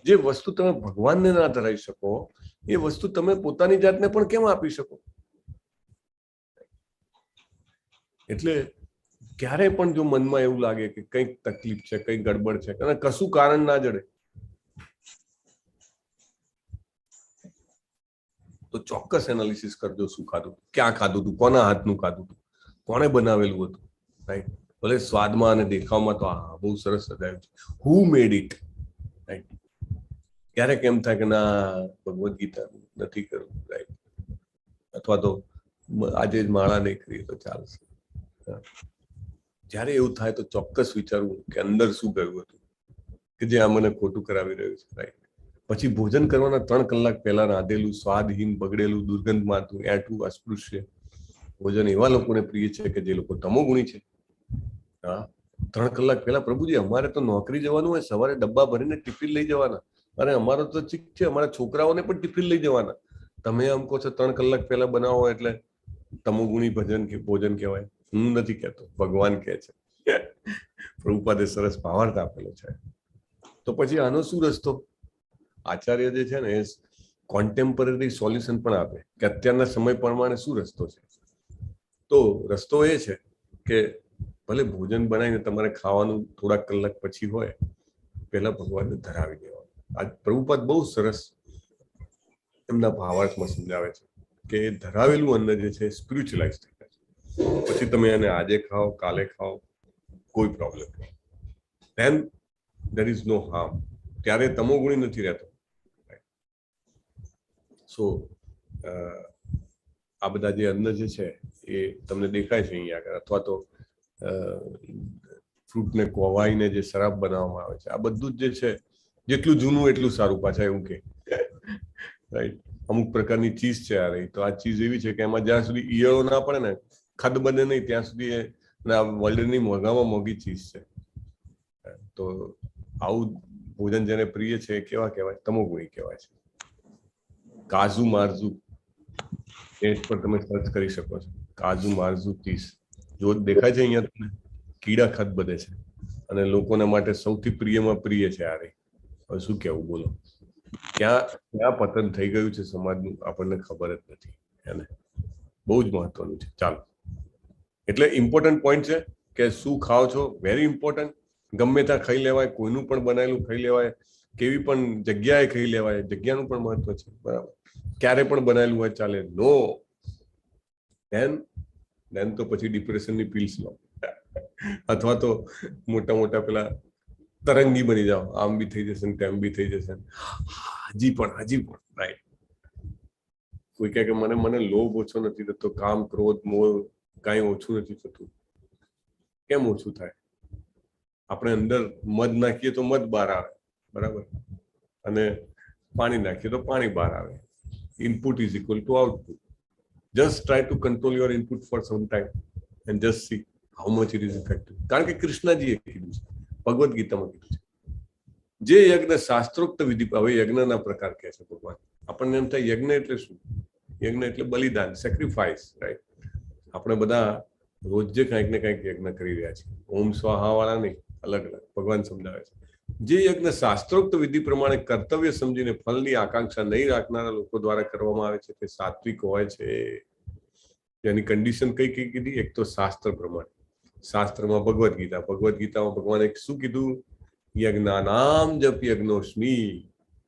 જે વસ્તુ તમે ભગવાનને ના ધરાઈ શકો એ વસ્તુ તમે પોતાની જાતને પણ કેમ આપી શકો? એટલે ક્યારે પણ જો મનમાં એવું લાગે કે કંઈક તકલીફ છે, કંઈક ગડબડ છે અને કશું કારણ ના જડે તો ચોક્કસ એનાલિસિસ કરજો. શું ખાધું, ક્યાં ખાધું હતું, કોના હાથનું ખાધું હતું, કોણે બનાવેલું હતું, રાઈટ? ભલે સ્વાદમાં અને દેખાવમાં તો આ બહુ સરસ સજાયું છે, હુ મેડ ઇટ, રાઈટ? ક્યારેક એમ થાય કે ના ભગવદ્ ગીતા નથી કરવું, રાઈટ? અથવા તો આજે જ માળા નહીં કરીએ તો ચાલશે. જ્યારે એવું થાય તો ચોક્કસ વિચારવું કે અંદર શું ગયું હતું કે જે આ મને ખોટું કરાવી રહ્યું છે. રાઈટ. પછી ભોજન કરવાના 3 કલાક પહેલા રાંધેલું, સ્વાદહીન, બગડેલું, દુર્ગંધ મારતું, એઠું, અસ્પૃશ્ય ભોજન એવા લોકોને પ્રિય છે કે જે લોકો તમોગુણી છે. હા, 3 કલાક પહેલા પ્રભુજી અમારે તો નોકરી જવાનું હોય, સવારે ડબ્બા ભરીને ટિફિન લઈ જવાના, અને અમારો તો ઠીક છે, અમારા છોકરાઓને પણ ટિફિન લઈ જવાના, તમે આમ કહો છો 3 કલાક પહેલા બનાવો એટલે તમોગુણી ભોજન કહેવાય? હું નથી કહેતો, ભગવાન કહે છે. પ્રભુપાદે સરસ ભાવાર્થ આપેલો છે. તો પછી આનો શું રસ્તો? આચાર્ય જે છે ને એ કોન્ટેમ્પરરી સોલ્યુશન પણ આપે કે અત્યારના સમય પ્રમાણે શું રસ્તો છે. તો રસ્તો એ છે કે ભલે ભોજન બનાવીને તમારે ખાવાનું થોડાક કલાક પછી હોય, પહેલા ભગવાનને ધરાવી દેવાનું. આ પ્રભુપાદ બહુ સરસ એમના ભાવાર્થમાં સમજાવે છે કે ધરાવેલું અન્ન જે છે સ્પિરિચ્યુઅલાઇઝ થઈ જાય છે. પછી તમે એને આજે ખાઓ, કાલે ખાઓ, કોઈ પ્રોબ્લેમ નહીં. Then there is no harm. ત્યારે તમોગુણી નથી રહેતો. સો આ બધા જે અન્ન જે છે એ તમને દેખાય છે અહીંયા આગળ, અથવા તો ફ્રૂટને કોવાઈને જે શરાબ બનાવવામાં આવે છે, આ બધું જ જે છે જેટલું જૂનું એટલું સારું, પાછા એવું કે રાઈટ. અમુક પ્રકારની ચીઝ છે આ રહી, તો આ ચીઝ એવી છે કે એમાં જ્યાં સુધી ઈયળો ના પડે ને, ખદ બને નહીં, ત્યાં સુધી આ વર્લ્ડની મોંઘામાં મોંઘી ચીઝ છે. તો આવું ભોજન જેને પ્રિય છે એ કેવા કહેવાય? તમોગુણી કહેવાય છે. કાજુ મારઝુ એ પર તમે સર્ચ કરી શકો છો. કાજુ મારઝુ ચીઝ જો દેખાય છે અહીંયા તમને, કીડા ખત બધે છે અને લોકોના માટે સૌથી પ્રિયમાં પ્રિય છે આ રહી. હવે શું કેવું બોલો? ક્યાં પતન થઈ ગયું છે સમાજનું આપણને ખબર જ નથી. એને બહુ જ મહત્વનું છે. ચાલો, એટલે ઇમ્પોર્ટન્ટ પોઈન્ટ છે કે શું ખાઓ છો, વેરી ઇમ્પોર્ટન્ટ. ગમે ત્યાં ખાઈ લેવાય, કોઈનું પણ બનાવેલું ખાઈ લેવાય, કેવી પણ જગ્યાએ ખાઈ લેવાય, જગ્યાનું પણ મહત્વ છે. બરાબર. ક્યારે પણ બનાવેલું હોય ચાલે. નો ધેન તો પછી ડિપ્રેશનની પિલ્સ લો, અથવા તો મોટા મોટા પેલા તરંગી બની જાઓ, આમ બી થઈ જશે તેમ બી થઈ જશે. હજી પણ રાઈટ. કોઈ કહે કે મને લોભ ઓછો નથી થતો, કામ, ક્રોધ, મોહ કાંઈ ઓછું નથી થતું. કેમ ઓછું થાય? આપણે અંદર મધ નાખીએ તો મધ બહાર આવે, બરાબર, અને પાણી નાખીએ તો પાણી બહાર આવે. Input is equal to output. Just try to control your input for some time and just C how much it is effective. કારણ કે કૃષ્ણજીએ કીધું છે, ભગવદ ગીતામાં કીધું છે, જે યજ્ઞ શાસ્ત્રોક્ત વિધિ. હવે યજ્ઞના પ્રકાર કહે છે ભગવાન. આપણને એમ થાય યજ્ઞ એટલે શું? યજ્ઞ એટલે બલિદાન, સેક્રિફાઈસ, રાઈટ. આપણે બધા રોજ જે કંઈક ને કંઈક યજ્ઞ કરી રહ્યા છીએ. ઓમ સ્વાહા વાળા નહીં, અલગ અલગ ભગવાન સમજાવે છે. જે યજ્ઞ શાસ્ત્રોક્ત વિધિ પ્રમાણે કર્તવ્ય સમજીને ફળની આકાંક્ષા નહીં રાખનારા લોકો દ્વારા કરવામાં આવે છે તે સાત્વિક હોય છે. એની કન્ડિશન કઈ કીધી? એક તો શાસ્ત્ર પ્રમાણે. શાસ્ત્રમાં ભગવદ ગીતામાં ભગવાને શું કીધું? યજ્ઞાનામ જપ યજ્ઞોસ્મી.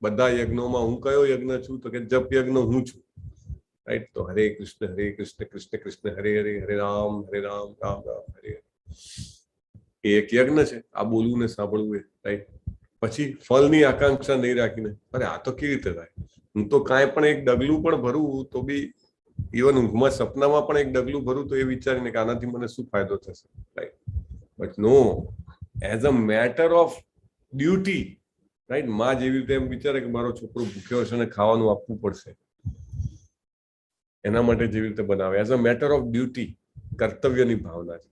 બધા યજ્ઞોમાં હું કયો યજ્ઞ છું? તો કે જપ યજ્ઞ હું છું. રાઈટ. તો હરે કૃષ્ણ કૃષ્ણ કૃષ્ણ હરે હરે, હરે રામ રામ રામ હરે. એ એક યજ્ઞ છે, આ બોલવું ને સાંભળવું એ. રાઈટ. પછી ફળની આકાંક્ષા નહીં રાખીને, અરે આ તો કેવી રીતે થાય? હું તો કાંઈ પણ એક ડગલું પણ ભરું તો બી, ઇવન ઊંઘમાં સપનામાં પણ એક ડગલું ભરું તો એ વિચારીને કે આનાથી મને શું ફાયદો થશે. Right. But no, as a matter of duty, right. માં જેવી રીતે એમ વિચારે કે મારો છોકરો ભૂખ્યો હશે અને ખાવાનું આપવું પડશે, એના માટે જેવી રીતે બનાવે, as a matter of duty, કર્તવ્યની ભાવના છે,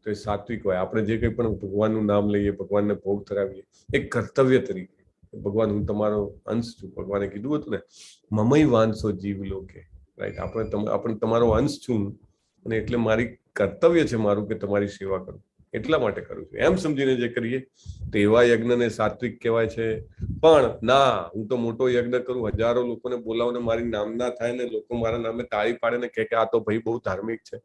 તો એ સાત્વિક હોય. આપણે જે કંઈ પણ ભગવાનનું નામ લઈએ, ભગવાનને ભોગ ધરાવીએ, એક કર્તવ્ય તરીકે. ભગવાન હું તમારો અંશ છું. ભગવાને કીધું હતું ને, મમય વાંસો જીવ લોકે, રાઈટ. આપણે તમારો અંશ છું અને એટલે મારી કર્તવ્ય છે મારું કે તમારી સેવા કરું, એટલા માટે કરું છું. એમ સમજીને જે કરીએ તો એવા યજ્ઞને સાત્વિક કહેવાય છે. પણ ના, હું તો મોટો યજ્ઞ કરું, હજારો લોકોને બોલાવને મારી નામના થાય ને લોકો મારા નામે તાળી પાડે ને કે આ તો ભાઈ બહુ ધાર્મિક છે,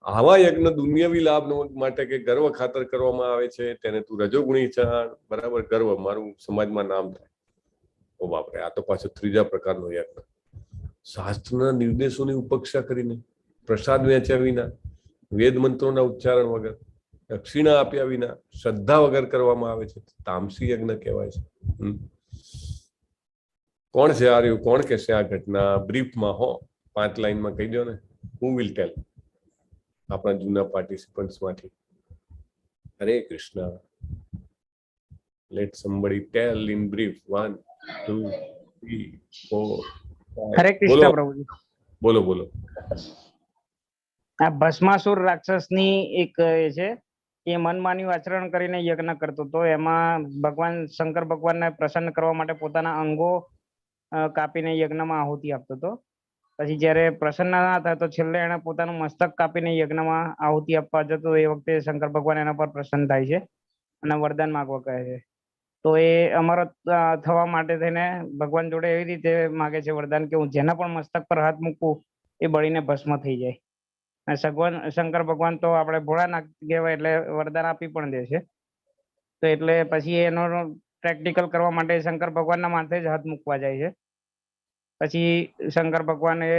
આવા યજ્ઞ દુનિયાવી લાભ માટે કે ગર્વ ખાતર કરવામાં આવે છે, તેને તું રજોગુણી જાણ. બરાબર. ગર્વ, મારું સમાજમાં નામ થાય. ઓ બાપરે, આ તો પાછો ત્રીજા પ્રકારનો યજ્ઞ. શાસ્ત્રના નિર્દેશોની ઉપેક્ષા કરીને, પ્રસાદ વેચ્યા વિના, વેદ મંત્રોના ઉચ્ચારણ વગર, દક્ષિણા આપ્યા વિના, શ્રદ્ધા વગર કરવામાં આવે છે, તામસી યજ્ઞ કહેવાય છે. કોણ છે આ રહ્યું? કોણ કહેશે આ ઘટના બ્રીફમાં? હો, 5 લાઈનમાં કહી દો ને. Who will tell? આપણા જૂના પાર્ટિસિપન્ટ્સ માંથી. Hare Krishna. Let somebody tell in brief. 1 2 3 4 5. હરે કૃષ્ણ પ્રભુજી. બોલો બોલો. આ ભસ્માસુર રાક્ષસની એક એ છે કે મનમાન્યું આચરણ કરીને યજ્ઞ કરતો હતો. એમાં ભગવાન શંકર ભગવાનને પ્રસન્ન કરવા માટે પોતાના અંગો કાપીને યજ્ઞમાં આહુતિ આપતો હતો. પછી જ્યારે પ્રસન્ન ના થાય તો છેલ્લે એને પોતાનું મસ્તક કાપીને યજ્ઞમાં આહુતિ આપવા જતો. એ વખતે શંકર ભગવાન એના પર પ્રસન્ન થાય છે અને વરદાન માંગવા કહે છે. તો એ અમારો થવા માટે થઈને ભગવાન જોડે એવી રીતે માગે છે વરદાન કે હું જેના પણ મસ્તક પર હાથ મૂકું એ બળીને ભસ્મ થઈ જાય. શંકર ભગવાન તો આપણે ભોળાનાથ કહેવાય એટલે વરદાન આપી પણ દે છે. તો એટલે પછી એનો પ્રેક્ટિકલ કરવા માટે શંકર ભગવાનના માથે જ હાથ મૂકવા જાય છે. પછી શંકર ભગવાન એ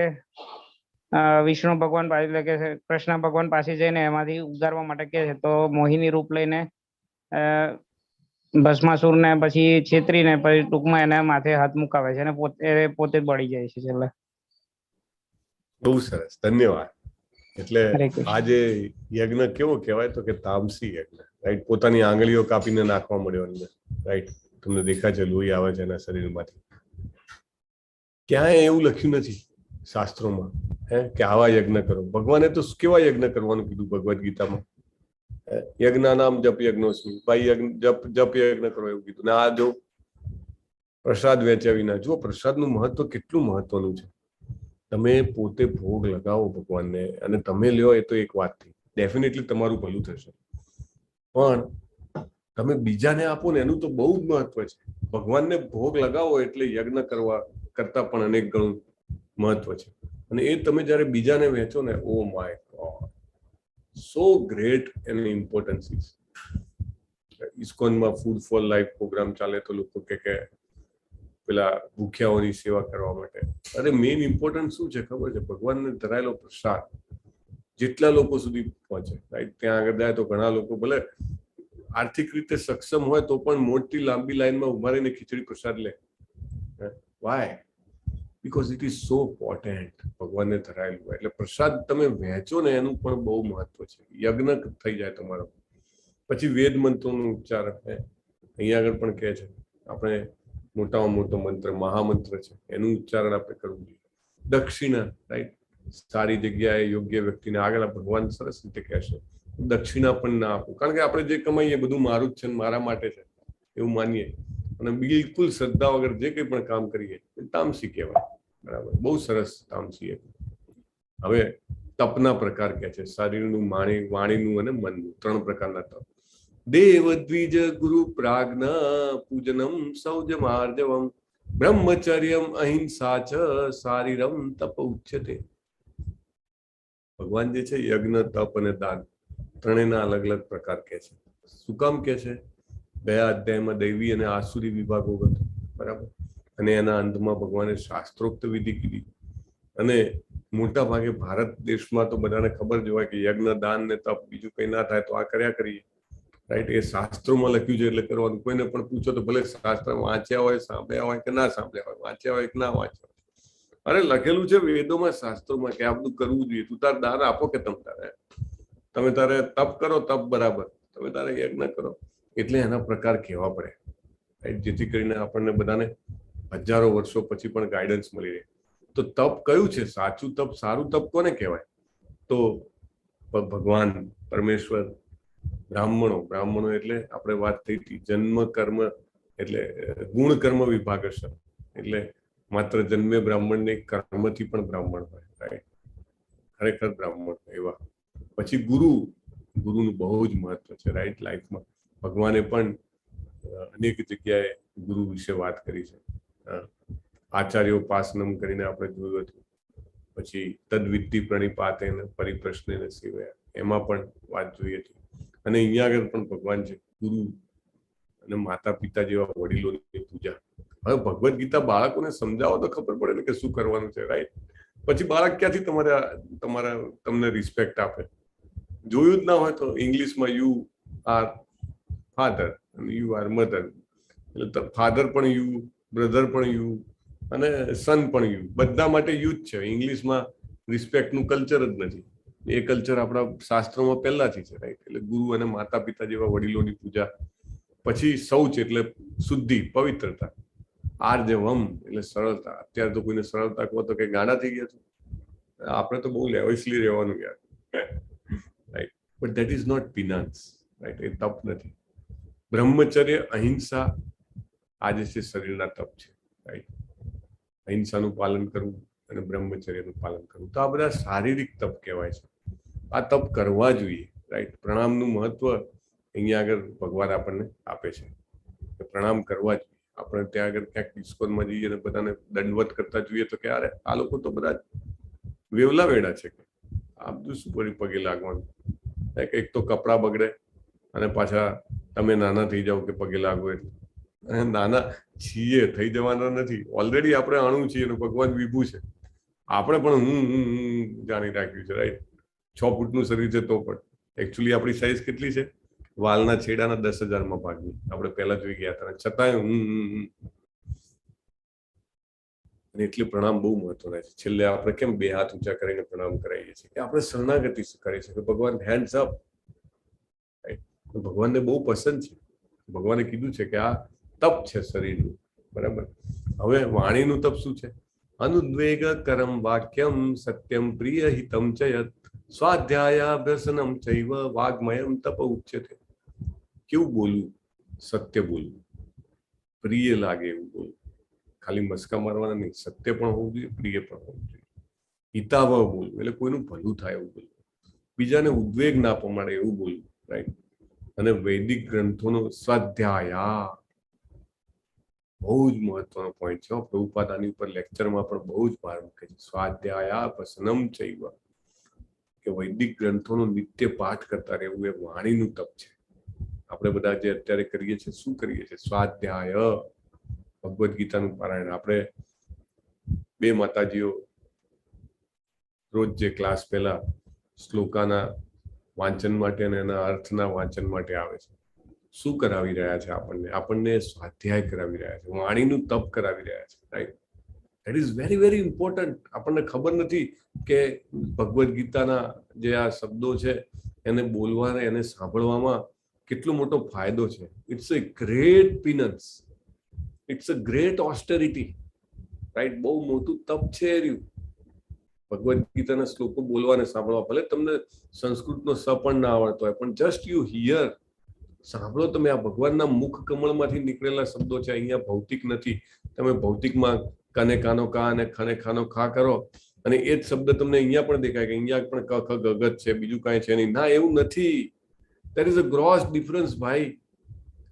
વિષ્ણુ ભગવાન પાસે એટલે કે કૃષ્ણ ભગવાન પાસે જઈને એમાંથી ઉગારવા માટે કહે છે. તો મોહિની રૂપ લઈને ભસ્માસુર ને પછી છેતરીને પછી ટૂંકમાં એના માથે હાથ મુકાવે છે અને પોતે બળી જાય છે છેલ્લે. બહુ સરસ, ધન્યવાદ. એટલે આજે યજ્ઞ કેવો કહેવાય તો કે તામસી યજ્ઞ, રાઈટ? પોતાની આંગળીઓ કાપીને નાખવા મળ્યો અંદર, રાઈટ? તમને દેખાય છે લોહી આવે છે એના શરીરમાંથી. ક્યાંય એવું લખ્યું નથી શાસ્ત્રોમાં કે આવા યજ્ઞ કરો. ભગવાને તો કેવા યજ્ઞ કરવાનું કીધું ભગવદ ગીતામાં? યજ્ઞાનામ જપ યજ્ઞોસ્મિ, ભાઈ જપ યજ્ઞ કરો એવું કીધું. ને આ જો પ્રસાદ વેચ્યા વિના, જો પ્રસાદનું મહત્વ કેટલું મહત્વનું છે. તમે પોતે ભોગ લગાવો ભગવાનને અને તમે લ્યો એ તો એક વાત થઈ, ડેફિનેટલી તમારું ભલું થશે, પણ તમે બીજાને આપો ને એનું તો બહુ જ મહત્વ છે. ભગવાનને ભોગ લગાવો એટલે યજ્ઞ કરવા કરતા પણ અનેક ગણું મહત્વ છે. અને એ તમે જયારે બીજાને વહેંચો ને, oh my God, so great એની ઇમ્પોર્ટન્સ ઇઝ. ઇસ્કોનમાં ફૂડ ફોર લાઈફ પ્રોગ્રામ ચાલે તો લોકો કે પેલા ભૂખ્યાઓની સેવા કરવા માટે. અરે મેઇન ઇમ્પોર્ટન્સ શું છે ખબર છે? ભગવાનને ધરાયેલો પ્રસાદ જેટલા લોકો સુધી પહોંચે, રાઈટ? ત્યાં આગળ જાય તો ઘણા લોકો ભલે આર્થિક રીતે સક્ષમ હોય તો પણ મોટી લાંબી લાઈનમાં ઉભા રહીને ખીચડી પ્રસાદ લે. Why? Because it is so potent. ભગવાનને ધરાયેલું હોય એટલે પ્રસાદ તમે વહેંચો ને એનું પણ બહુ મહત્વ છે. યજ્ઞ થઈ જાય તમારો. પછી વેદ મંત્રોનું ઉચ્ચાર અહીંયા આગળ પણ કહે છે. આપણે મોટામાં મોટો મંત્ર મહામંત્ર છે, એનું ઉચ્ચારણ આપણે કરવું જોઈએ. દક્ષિણા, રાઈટ? સારી જગ્યાએ યોગ્ય વ્યક્તિને આગળ ભગવાન સરસ રીતે કહેશે દક્ષિણા પણ ના આપો, કારણ કે આપણે જે કમાઈએ બધું મારું જ છે, મારા માટે છે એવું માનીએ અને બિલકુલ શ્રદ્ધા વગર જે કંઈ પણ કામ કરીએ એ તામસી કહેવાય. બરાબર? બહુ સરસ તામસી. હવે તપના પ્રકાર કહે છે, શરીરનું, વાણીનું અને મનનું, 3 પ્રકારના તપ. દેવ દ્વિજ ગુરુ પ્રાજ્ઞા પૂજનમ સૌજમાર્જવમ બ્રહ્મચર્યમ અહિંસા ચ શારીરમ તપ ઉચ્યતે. ભગવાન જે છે યજ્ઞ, તપ અને દાન ત્રણેયના અલગ અલગ પ્રકાર કહે છે. શું કામ કહે છે? ગયા અધ્યાયમાં દૈવી અને આસુરી વિભાગો હતો, બરાબર? અને એના અંતમાં ભગવાને શાસ્ત્રોક્ત વિધિ કીધી. અને મોટા ભાગે ભારત દેશમાં તો બધાને ખબર જ હોય કે યજ્ઞ, દાન ને તપ, બીજું કઈ ના થાય તો આ કર્યા કરીએ, રાઈટ? એ શાસ્ત્રોમાં લખ્યું છે એટલે કરવાનું. કોઈને પણ પૂછો તો ભલે શાસ્ત્ર વાંચ્યા હોય, સાંભળ્યા હોય કે ના સાંભળ્યા હોય, વાંચ્યા હોય કે ના વાંચ્યા હોય, અરે લખેલું છે વેદોમાં, શાસ્ત્રોમાં કે આ બધું કરવું જોઈએ. તું તાર દાન આપો કે તમે તારે તપ કરો, તપ બરાબર, તમે તારે યજ્ઞ કરો. એટલે એના પ્રકાર કહેવા પડે, રાઈટ? જેથી કરીને આપણને બધાને હજારો વર્ષો પછી પણ ગાઈડન્સ મળી રહે. તો તપ કયું છે સાચું તપ? સારું તપ કોને કહેવાય? તો ભગવાન, પરમેશ્વર, બ્રાહ્મણો એટલે આપણે વાત થઈ હતી જન્મ કર્મ એટલે ગુણ કર્મ વિભાગ હશે, એટલે માત્ર જન્મે બ્રાહ્મણ ને કર્મથી પણ બ્રાહ્મણ હોય, રાઈટ? ખરેખર બ્રાહ્મણ એવા. પછી ગુરુનું બહુ જ મહત્વ છે, રાઈટ? લાઈફમાં ભગવાને પણ અનેક જગ્યાએ ગુરુ વિશે વાત કરી છે. આચાર્યોપાસનમ કરીને આપણે જોયું હતું. પછી તદ્વિદ્ધિ પ્રણિપાતેન પરિપ્રશ્નેન સેવયા, એમાં પણ વાત જોઈ હતી. અને અહીંયા આગળ પણ ભગવાન છે ગુરુ અને માતા પિતા જેવા વડીલોની પૂજા. હવે ભગવદ ગીતા બાળકોને સમજાવો તો ખબર પડે ને કે શું કરવાનું છે, રાઈટ? પછી બાળક ક્યાંથી તમને રિસ્પેક્ટ આપે? જોયું જ ના હોય તો ઇંગ્લિશમાં યુ આર ફાધર અને યુ આર મધર, એટલે ફાધર પણ યુ, બ્રધર પણ યુ, અને સન પણ યુ, બધા માટે યુ જ છે. ઇંગ્લિશમાં રિસ્પેક્ટનું કલ્ચર જ નથી. એ કલ્ચર આપણા શાસ્ત્રોમાં પહેલાથી છે, રાઈટ? એટલે ગુરુ અને માતા પિતા જેવા વડીલોની પૂજા, પછી શૌચ એટલે શુદ્ધિ, પવિત્રતા, આર્જવમ એટલે સરળતા. અત્યારે તો કોઈને સરળતા કહો તો કે ગાંડા થઈ ગયા છે. આપણે તો બહુ લેવસલી રહેવાનું યાર, right? But that is not penance, right? એ તપ નથી. બ્રહ્મચર્ય, અહિંસા આજે છે શરીરના તપ છે, રાઈટ? અહિંસાનું પાલન કરવું અને બ્રહ્મચર્યનું પાલન કરવું, તો આ બધા શારીરિક તપ કહેવાય છે. આ તપ કરવા જોઈએ, રાઈટ? પ્રણામનું મહત્વ અહીંયા આગળ ભગવાન આપણને આપે છે કે પ્રણામ કરવા જોઈએ. આપણે ત્યાં આગળ ક્યાંક ઇસ્કોનમાં જઈએ અને બધાને દંડવત કરતા જોઈએ તો કે અરે આ લોકો તો બધા વેવલા વેડા છે, કે આ બધું શું કરી પગે લાગવાનું? એક તો કપડા બગડે અને પાછા તમે નાના થઈ જાઓ કે પગે લાગો. એટલે નાના છીએ, થઈ જવાના નથી. ઓલરેડી આપણે અણુ છીએ અને ભગવાન વિભુ છે. આપણે પણ હું જાણી રાખ્યું છે, રાઈટ? 6 ફૂટનું શરીર છે તો પણ એકચ્યુઅલી આપણી સાઈઝ કેટલી છે? વાલના છેડાના 10,000માં ભાગની. આપણે પહેલા જોઈ ગયા હતા. છતાંય અને એટલે પ્રણામ બહુ મહત્વના છે. છેલ્લે આપણે કેમ 2 હાથ ઊંચા કરીને પ્રણામ કરાવીએ છીએ? કે આપણે શરણાગતિ કરીએ છીએ કે ભગવાન હેન્ડ્સ અપ, રાઈટ? ભગવાનને બહુ પસંદ છે. ભગવાને કીધું છે કે આ તપ છે શરીરનું, બરાબર? હવે વાણીનું તપ શું છે? અનુદ્વેગ કરમ વાક્યમ સત્યમ પ્રિય હિતમ ચ યત સ્વાધ્યાયાભ્યસનમ ચૈવ વાગ્મયમ તપ ઉચ્યતે. કેવું બોલવું? સત્ય બોલવું, પ્રિય લાગે એવું બોલવું. ખાલી મસ્કા મારવાના નહીં, સત્ય પણ હોવું જોઈએ, પ્રિય પણ હોવું જોઈએ. હિતાવહ બોલવું એટલે કોઈનું ભલું થાય એવું બોલવું, બીજાને ઉદ્વેગ ના પમાડે એવું બોલવું, રાઈટ? અને વૈદિક ગ્રંથોનો સ્વાધ્યાય બહુ જ મહત્વનો પોઈન્ટ છે. પ્રભુપાદ આની ઉપર લેક્ચરમાં પણ બહુ જ ભાર મૂકે છે. સ્વાધ્યાયાભ્યસનમ ચૈવ, કે વૈદિક ગ્રંથોનો નિત્ય પાઠ કરતા રહેવું એ વાણીનું તપ છે. આપણે બધા જે અત્યારે કરીએ છીએ, શું કરીએ છીએ? સ્વાધ્યાય, ભગવદ ગીતાનું પારાયણ. આપણે 2 માતાજીઓ રોજ જે ક્લાસ પહેલા શ્લોકાના વાંચન માટે અને એના અર્થના વાંચન માટે આવે છે. શું કરાવી રહ્યા છે? આપણને સ્વાધ્યાય કરાવી રહ્યા છે, વાણીનું તપ કરાવી રહ્યા છે, right? That is very very important. આપણને ખબર નથી કે ભગવદ ગીતાના જે આ શબ્દો છે એને બોલવાને, એને સાંભળવામાં કેટલો મોટો ફાયદો છે. It's a great penance, it's a great austerity, right? બહુ મોટું તપ છે રહ્યું ભગવદ ગીતાના શ્લોકો બોલવાને સાંભળવા. ભલે તમને સંસ્કૃતનો સ પણ ના આવડતો હોય, પણ જસ્ટ યુ હિયર, સાંભળો તમે. આ ભગવાનના મુખ કમળમાંથી નીકળેલા શબ્દો છે. અહીંયા ભૌતિક નથી. તમે ભૌતિકમાં કને કાનો કા અને ખને ખાનો ખા કરો અને એ જ શબ્દ તમને અહીંયા પણ દેખાય કે અહીંયા પણ ક ખ ગ ગ છે, બીજું કાંઈ છે નહીં. ના, એવું નથી. There is a gross difference ભાઈ.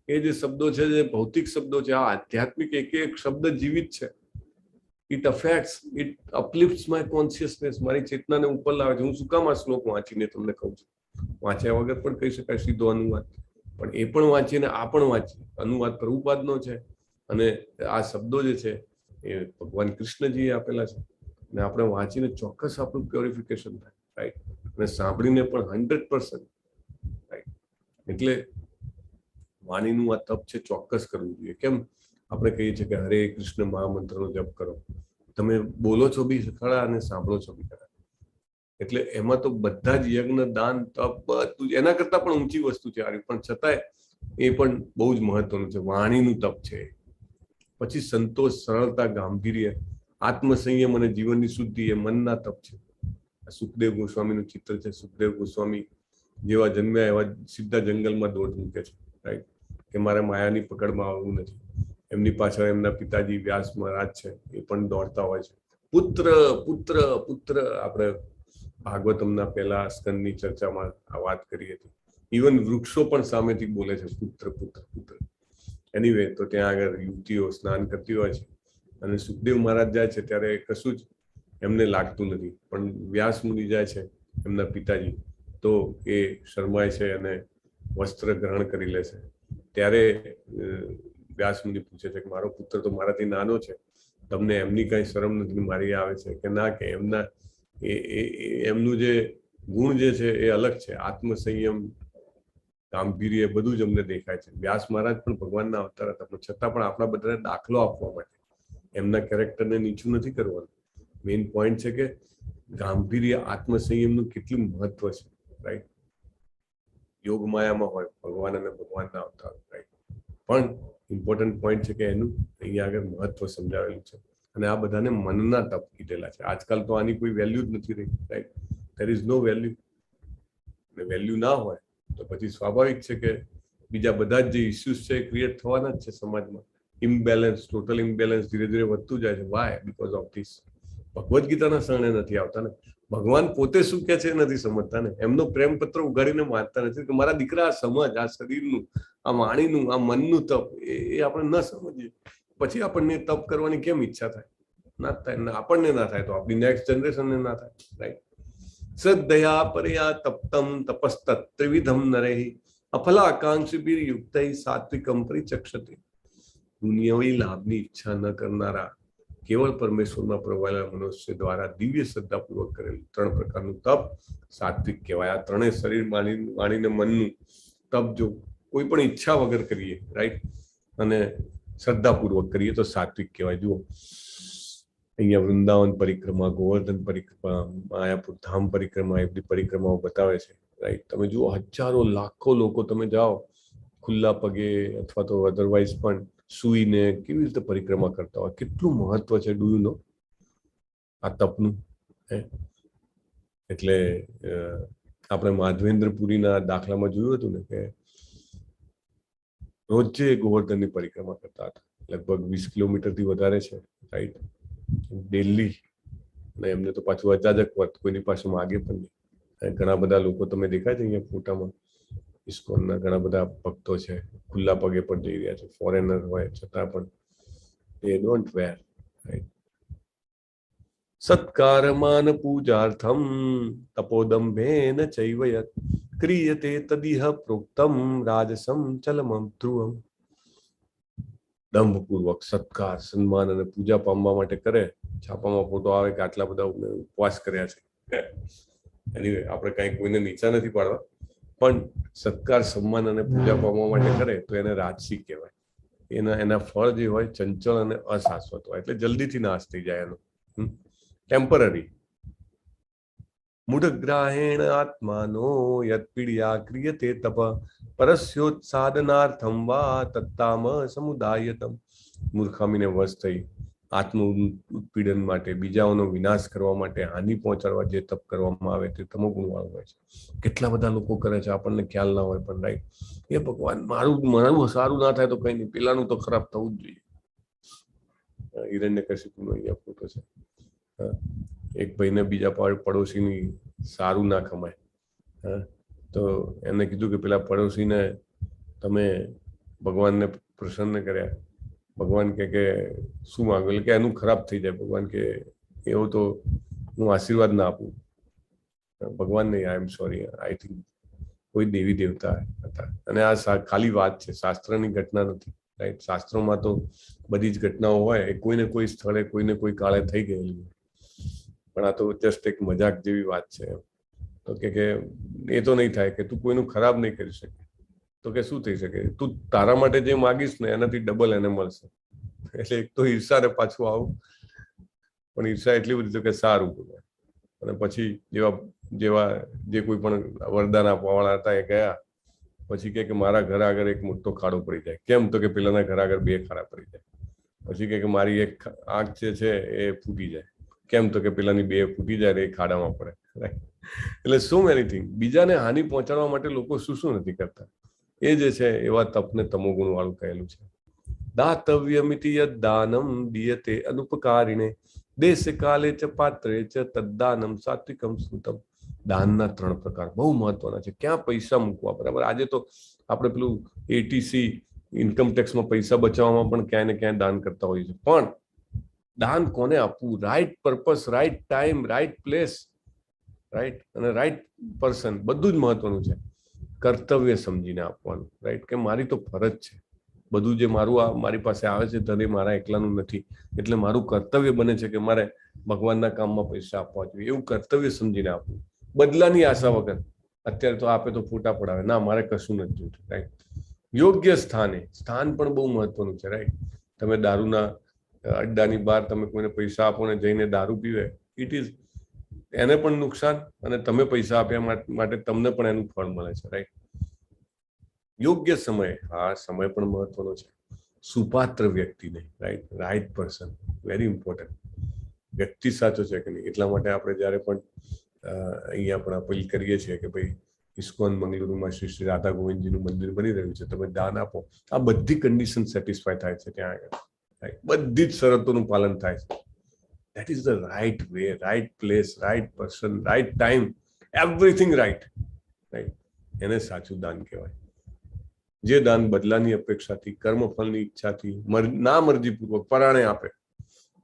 એ જે શબ્દો છે, જે ભૌતિક શબ્દો છે, આ આધ્યાત્મિક એક એક શબ્દ જીવિત છે. It affects, it uplifts my consciousness. મારી ચેતનાને ઉપર લાવે છે. હું શું કામ આ શ્લોક વાંચીને તમને કહું છું? વાંચ્યા વગર પણ કહી શકાય સીધો અનુવાદ, પણ એ પણ વાંચીને આ પણ વાંચીએ. અનુવાદ પ્રભુપાદનો છે અને આ શબ્દો જે છે એ ભગવાન કૃષ્ણજીએ આપેલા છે. અને આપણે વાંચીને ચોક્કસ આપણું પ્યોરિફિકેશન થાય, રાઈટ? અને સાંભળીને પણ 100%, રાઈટ? એટલે વાણીનું આ તપ છે, ચોક્કસ કરવું જોઈએ. કેમ આપણે કહીએ છીએ કે હરે કૃષ્ણ મહામંત્રનો જપ કરો. તમે બોલો છો બી ખરા અને સાંભળો છો બી ખરા. એટલે એમાં તો બધા જ યજ્ઞ, દાન, તપ બધું એના કરતા પણ ઊંચી વસ્તુ છે આ. પણ છતાંય એ પણ બહુ જ મહત્વનું છે. વાણીનું તપ છે. પછી સંતોષ, સરળતા, ગાંભીર્ય, આત્મસંયમ અને જીવનની શુદ્ધિ એ મનના તપ છે. સુખદેવ ગોસ્વામીનું ચિત્ર છે. સુખદેવ ગોસ્વામી જેવા જન્મ્યા એવા સીધા જંગલમાં દોડ મૂકે છે, રાઈટ? કે મારે માયાની પકડમાં આવવું નથી. એમની પાછળ એમના પિતાજી વ્યાસ મહારાજ છે, એ પણ દોડતા હોય છે. પુત્ર પુત્ર પુત્ર. આપણે ભાગવતમના પહેલા સ્કંદની ચર્ચામાં આ વાત કરી હતી. ઇવન વૃક્ષો પણ સામેથી બોલે છે પુત્ર પુત્ર પુત્ર. એનીવે, તો ત્યાં આગળ યુવતીઓ સ્નાન કરતી હોય છે અને સુખદેવ મહારાજ જાય છે ત્યારે કશું જ એમને લાગતું નથી, પણ વ્યાસ મુનિ જાય છે એમના પિતાજી, તો એ શરમાય છે અને વસ્ત્ર ગ્રહણ કરી લે છે. ત્યારે વ્યાસ મુનિ પૂછે છે કે મારો પુત્ર તો મારાથી નાનો છે, તમને એમની કઈ શરમ નથી? મારી આવે છે કે ના, કે એમનું જે ગુણ જે છે એ અલગ છે. આત્મસંયમ, ગાંભીર્ય બધું જ અમને દેખાય છે. વ્યાસ મહારાજ પણ ભગવાનના અવતાર હતા, પણ છતાં પણ આપણા બધાને દાખલો આપવા માટે એમના કેરેક્ટરને નીચું નથી કરવાનું. મેઇન પોઈન્ટ છે કે ગાંભીર્ય આત્મસંયમનું કેટલું મહત્વ છે, રાઈટ. યોગ માયામાં હોય ભગવાન અને ભગવાનના અવતાર, રાઈટ. પણ ઇમ્પોર્ટન્ટ પોઈન્ટ છે કે એનું અહીંયા આગળ મહત્વ સમજાવેલું છે. અને આ બધાને મનના તપ કીધેલા છે. આજકાલ તો આની કોઈ વેલ્યુ જ નથી રહી, right. There is no value. Value ના હોય તો પછી સ્વાભાવિક છે કે બીજા બધા જ જે ઇસ્યુઝ છે એ ક્રિએટ થવાના જ છે સમાજમાં. ઇમ્બેલેન્સ, ટોટલ ઇમ્બેલેન્સ ધીરે ધીરે વધતું જાય છે. વાય? Because of this. ભગવદ્ ગીતાના શરણે નથી આવતા ને. ભગવાન પોતે શું કે છે એ નથી સમજતા ને. એમનો પ્રેમ પત્ર ઉગાડીને વાંચતા નથી કે મારા દીકરા આ સમજ, આ શરીરનું, આ વાણીનું, આ મનનું તપ એ આપણે ન સમજીએ પછી આપણને તપ કરવાની કેમ ઈચ્છા થાય? ના થાય. આપણને ના થાય તો આપણી નેક્સ્ટ જનરેશનને ના થાય, રાઈટ. શ્રદ્ધયા પરયા તપ્તમ તપસ્તત્રિવિધમ નરેહી અફલાકાંક્ષિભિર યુક્તૈ સાત્વિકમ પરિચક્ષતે. દુનિયાવી લાભની ઈચ્છા ન કરનારા કેવળ પરમેશ્વરમાં પ્રવાયેલા મનુષ્ય દ્વારા દિવ્ય શ્રદ્ધાપૂર્વક કરેલું 3 પ્રકારનું તપ સાત્વિક કહેવાય. આ ત્રણેય શરીર, વાણીને મનનું તપ જો કોઈ પણ ઈચ્છા વગર કરીએ, રાઈટ, અને શ્રદ્ધાપૂર્વક કરીએ તો સાત્વિક કહેવાય. જુઓ અહીંયા વૃંદાવન પરિક્રમા, ગોવર્ધન પરિક્રમા, માયાપુર ધામ પરિક્રમા, એ બધી પરિક્રમાઓ બતાવે છે, રાઈટ. તમે જુઓ હજારો લાખો લોકો તમે જાઓ ખુલ્લા પગે અથવા તો અધરવાઇઝ પણ સુઈને કેવી રીતે પરિક્રમા કરતા હોય. કેટલું મહત્વ છે, ડુ યુ નો, આ તપનું? એટલે આપણે માધવેન્દ્રપુરીના દાખલામાં જોયું હતું ને કે રોજે ગોવર્ધનની પરિક્રમા કરતા હતા. લગભગ 20 કિલોમીટરથી વધારે છે, રાઈટ, ડેલી. અને એમને તો પાછું અજાજક વાત, કોઈની પાસે માગે પણ નહીં. ઘણા બધા લોકો તમે દેખાય છે અહીંયા ફોટામાં, ઇસ્કોનના ઘણા બધા ભક્તો છે, ખુલ્લા પગે પણ જઈ રહ્યા છે. ફોરેનર હોય છતાં પણ they don't wear, right. સત્કારમાન પૂજાર્થમ તપોદંભેન ચૈવ યત ક્રિયતે તદિહ પ્રોક્તમ રાજસમ ચલમમ ધ્રુવમ. દંભપૂર્વક સત્કાર, સન્માન અને પૂજા પામવા માટે કરે. છાપામાં ફોટો આવે કે આટલા બધા ઉપવાસ કર્યા છે. એનીવે આપણે કઈ કોઈને નીચા નથી પાડવા, પણ સત્કાર, સન્માન અને પૂજા પામવા માટે કરે તો એને રાજસી કહેવાય. એના ફળ જે હોય ચંચળ અને અશાશ્વત હોય, એટલે જલ્દીથી નાશ થઈ જાય એનો, ટેમ્પરરી. મૂઢગ્રાહેણ આત્માનો યત પીડ્યા ક્રિયતે તપ પરસ્યોત્સાદનાર્થમ વા તત્તામ સમુદાયતમ. મૂર્ખામીને વશ થઈ આત્મ ઉત્પીડન માટે, બીજાઓનો વિનાશ કરવા માટે, હાનિ પહોંચાડવા જે તપ કરવામાં આવે તે તમોગુણ વાળું હોય છે. કેટલા બધા લોકો કરે છે, આપણને ખ્યાલ ના હોય પણ, રાઈટ. એ ભગવાન મારું સારું ના થાય તો કઈ નહીં, પેલાનું તો ખરાબ થવું જ જોઈએ. હિરણ્યકશિપુનો અહીંયા ફોટો છે. એક ભાઈને બીજા પડોશીની સારું ના ખમાય, તો એને કીધું કે પેલા પડોશીને તમે ભગવાનને પ્રસન્ન કર્યા. ભગવાન કે શું માંગો? એટલે કે એનું ખરાબ થઈ જાય. ભગવાન કે એવું તો હું આશીર્વાદ ના આપું. ભગવાન નહીં, આઈ એમ સોરી, આઈ થિંક કોઈ દેવી દેવતા હતા. અને આ ખાલી વાત છે, શાસ્ત્રની ઘટના નથી, રાઈટ. શાસ્ત્રોમાં તો બધી જ ઘટનાઓ હોય, એ કોઈને કોઈ સ્થળે, કોઈને કોઈ કાળે થઈ ગયેલી. પણ આ તો જસ્ટ એક મજાક જેવી વાત છે. તો કે એ તો નહીં થાય કે તું કોઈનું ખરાબ નહીં કરી શકે. તો કે શું થઈ શકે? તું તારા માટે જે માગીશ ને એનાથી ડબલ એને મળશે. એટલે એક તો ઈર્ષાને પાછું આવું, પણ ઈર્ષા એટલી બધી તો કે સારું. અને પછી જેવા જે કોઈ પણ વરદાન આપવા વાળા હતા એ ગયા. પછી કે મારા ઘર આગળ એક મોટો ખાડો પડી જાય. કેમ? તો કે પેલાના ઘર આગળ 2 ખાડા પડી જાય. પછી કે મારી એક આંખ જે છે એ ફૂટી જાય. કેમ? તો કે પેલાની 2 ફૂટી જાય એ ખાડામાં પડે. એટલે સો મેની થિંગ. બીજાને હાનિ પહોંચાડવા માટે લોકો શું નથી કરતા. એ જે છે એવા તપને તમોગુણ વાળું કહેલું છે. દાતવ્યમિતિ યદ દાનમ દીયતે અનુપકારિણે દેશ કાલે ચ પાત્રે ચ તદ્દાનમ સાત્વિકમ સ્મૃતમ. દાનના 3 પ્રકાર બહુ મહત્વના છે. ક્યાં પૈસા મૂકવા, બરાબર? આજે તો આપણે પેલું એટીસી ઇન્કમ ટેક્સમાં પૈસા બચાવવામાં પણ ક્યાંય ને ક્યાંય દાન કરતા હોઈએ છીએ. પણ દાન કોને આપવું? Right purpose, right time, right place, right, અને રાઈટ પર્સન, બધું જ મહત્વનું છે. કર્તવ્ય સમજીને આપવાનું, રાઈટ, કે મારી તો ફરજ છે. બધું જે મારી પાસે આવે છે ધરે મારા એકલાનું નથી. એટલે મારું કર્તવ્ય બને છે કે મારે ભગવાનના કામમાં પૈસા આપવા જોઈએ. એવું કર્તવ્ય સમજીને આપવું, બદલાની આશા વગર. અત્યારે તો આપે તો ફોટા પડાવે, ના, મારે કશું નથી જોઈતું, રાઈટ. યોગ્ય સ્થાને, સ્થાન પણ બહુ મહત્વનું છે, રાઈટ. તમે દારૂના અડ્ડાની બહાર તમે કોઈને પૈસા આપો ને જઈને દારૂ પીવે, ઇટ ઇઝ એને પણ નુકસાન અને તમે પૈસા આપ્યા માટે તમને પણ એનું ફળ મળે છે, રાઈટ? યોગ્ય સમય, હા સમય પણ મહત્વનો છે. સુપાત્ર વ્યક્તિને, right, right person, very important. વ્યક્તિ સાચો છે કે નહીં, એટલા માટે આપણે જયારે પણ અહીંયા પણ અપીલ કરીએ છીએ કે ભાઈ ઇસ્કોન મંગલુરુમાં શ્રી શ્રી રાધા ગોવિંદજીનું મંદિર બની રહ્યું છે, તમે દાન આપો. આ બધી કન્ડિશન સેટિસ્ફાય થાય છે ત્યાં આગળ, રાઈટ? બધી જ શરતોનું પાલન થાય છે. That is the right way, right place, right person, right time, everything right, right? એને સાચું દાન કહેવાય. જે દાન બદલાની અપેક્ષાથી, કર્મફળની ઈચ્છાથી, ના મરજીપૂર્વક પરાણે આપે,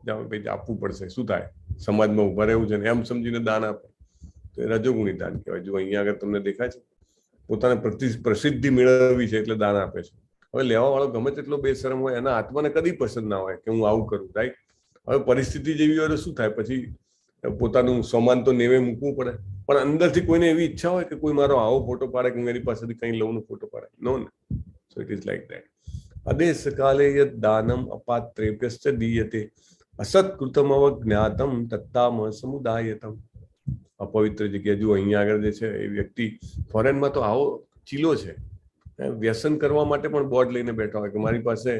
ભાઈ આપવું પડશે, શું થાય, સમાજમાં ઉભા રહેવું છે ને એમ સમજીને દાન આપે, તો એ રજોગુણી દાન કહેવાય. જો અહીંયા આગળ તમને દેખાય છે, પોતાને પ્રસિદ્ધિ મેળવવી છે એટલે દાન આપે છે. હવે લેવા વાળો ગમે તેટલો બેશરમ હોય, એના આત્માને કદી પસંદ ના હોય કે હું આવું કરું, રાઈટ? હવે પરિસ્થિતિ જેવી હોય તો શું થાય, પછી પોતાનું સામાન તો નેવે મૂકવું પડે, પણ અંદરથી કોઈને એવી ઈચ્છા હોય કે કોઈ મારો આવો ફોટો પાડે કે હું એની પાસેથી કંઈ લઉં ફોટો પાડે, નો ને. So it is like that. અદેશ કાલે યદ દાનમ અપાત્રેભ્યશ્ચ દીયતે અસત્કૃતમ અવજ્ઞાતમ તત્તામ સમુદાયતમ. અપવિત્ર જગ્યા, જો અહીંયા આગળ જે છે એ વ્યક્તિ ફોરેનમાં તો આવો ચીલો છે, વ્યસન કરવા માટે પણ બોર્ડ લઈને બેઠા હોય કે મારી પાસે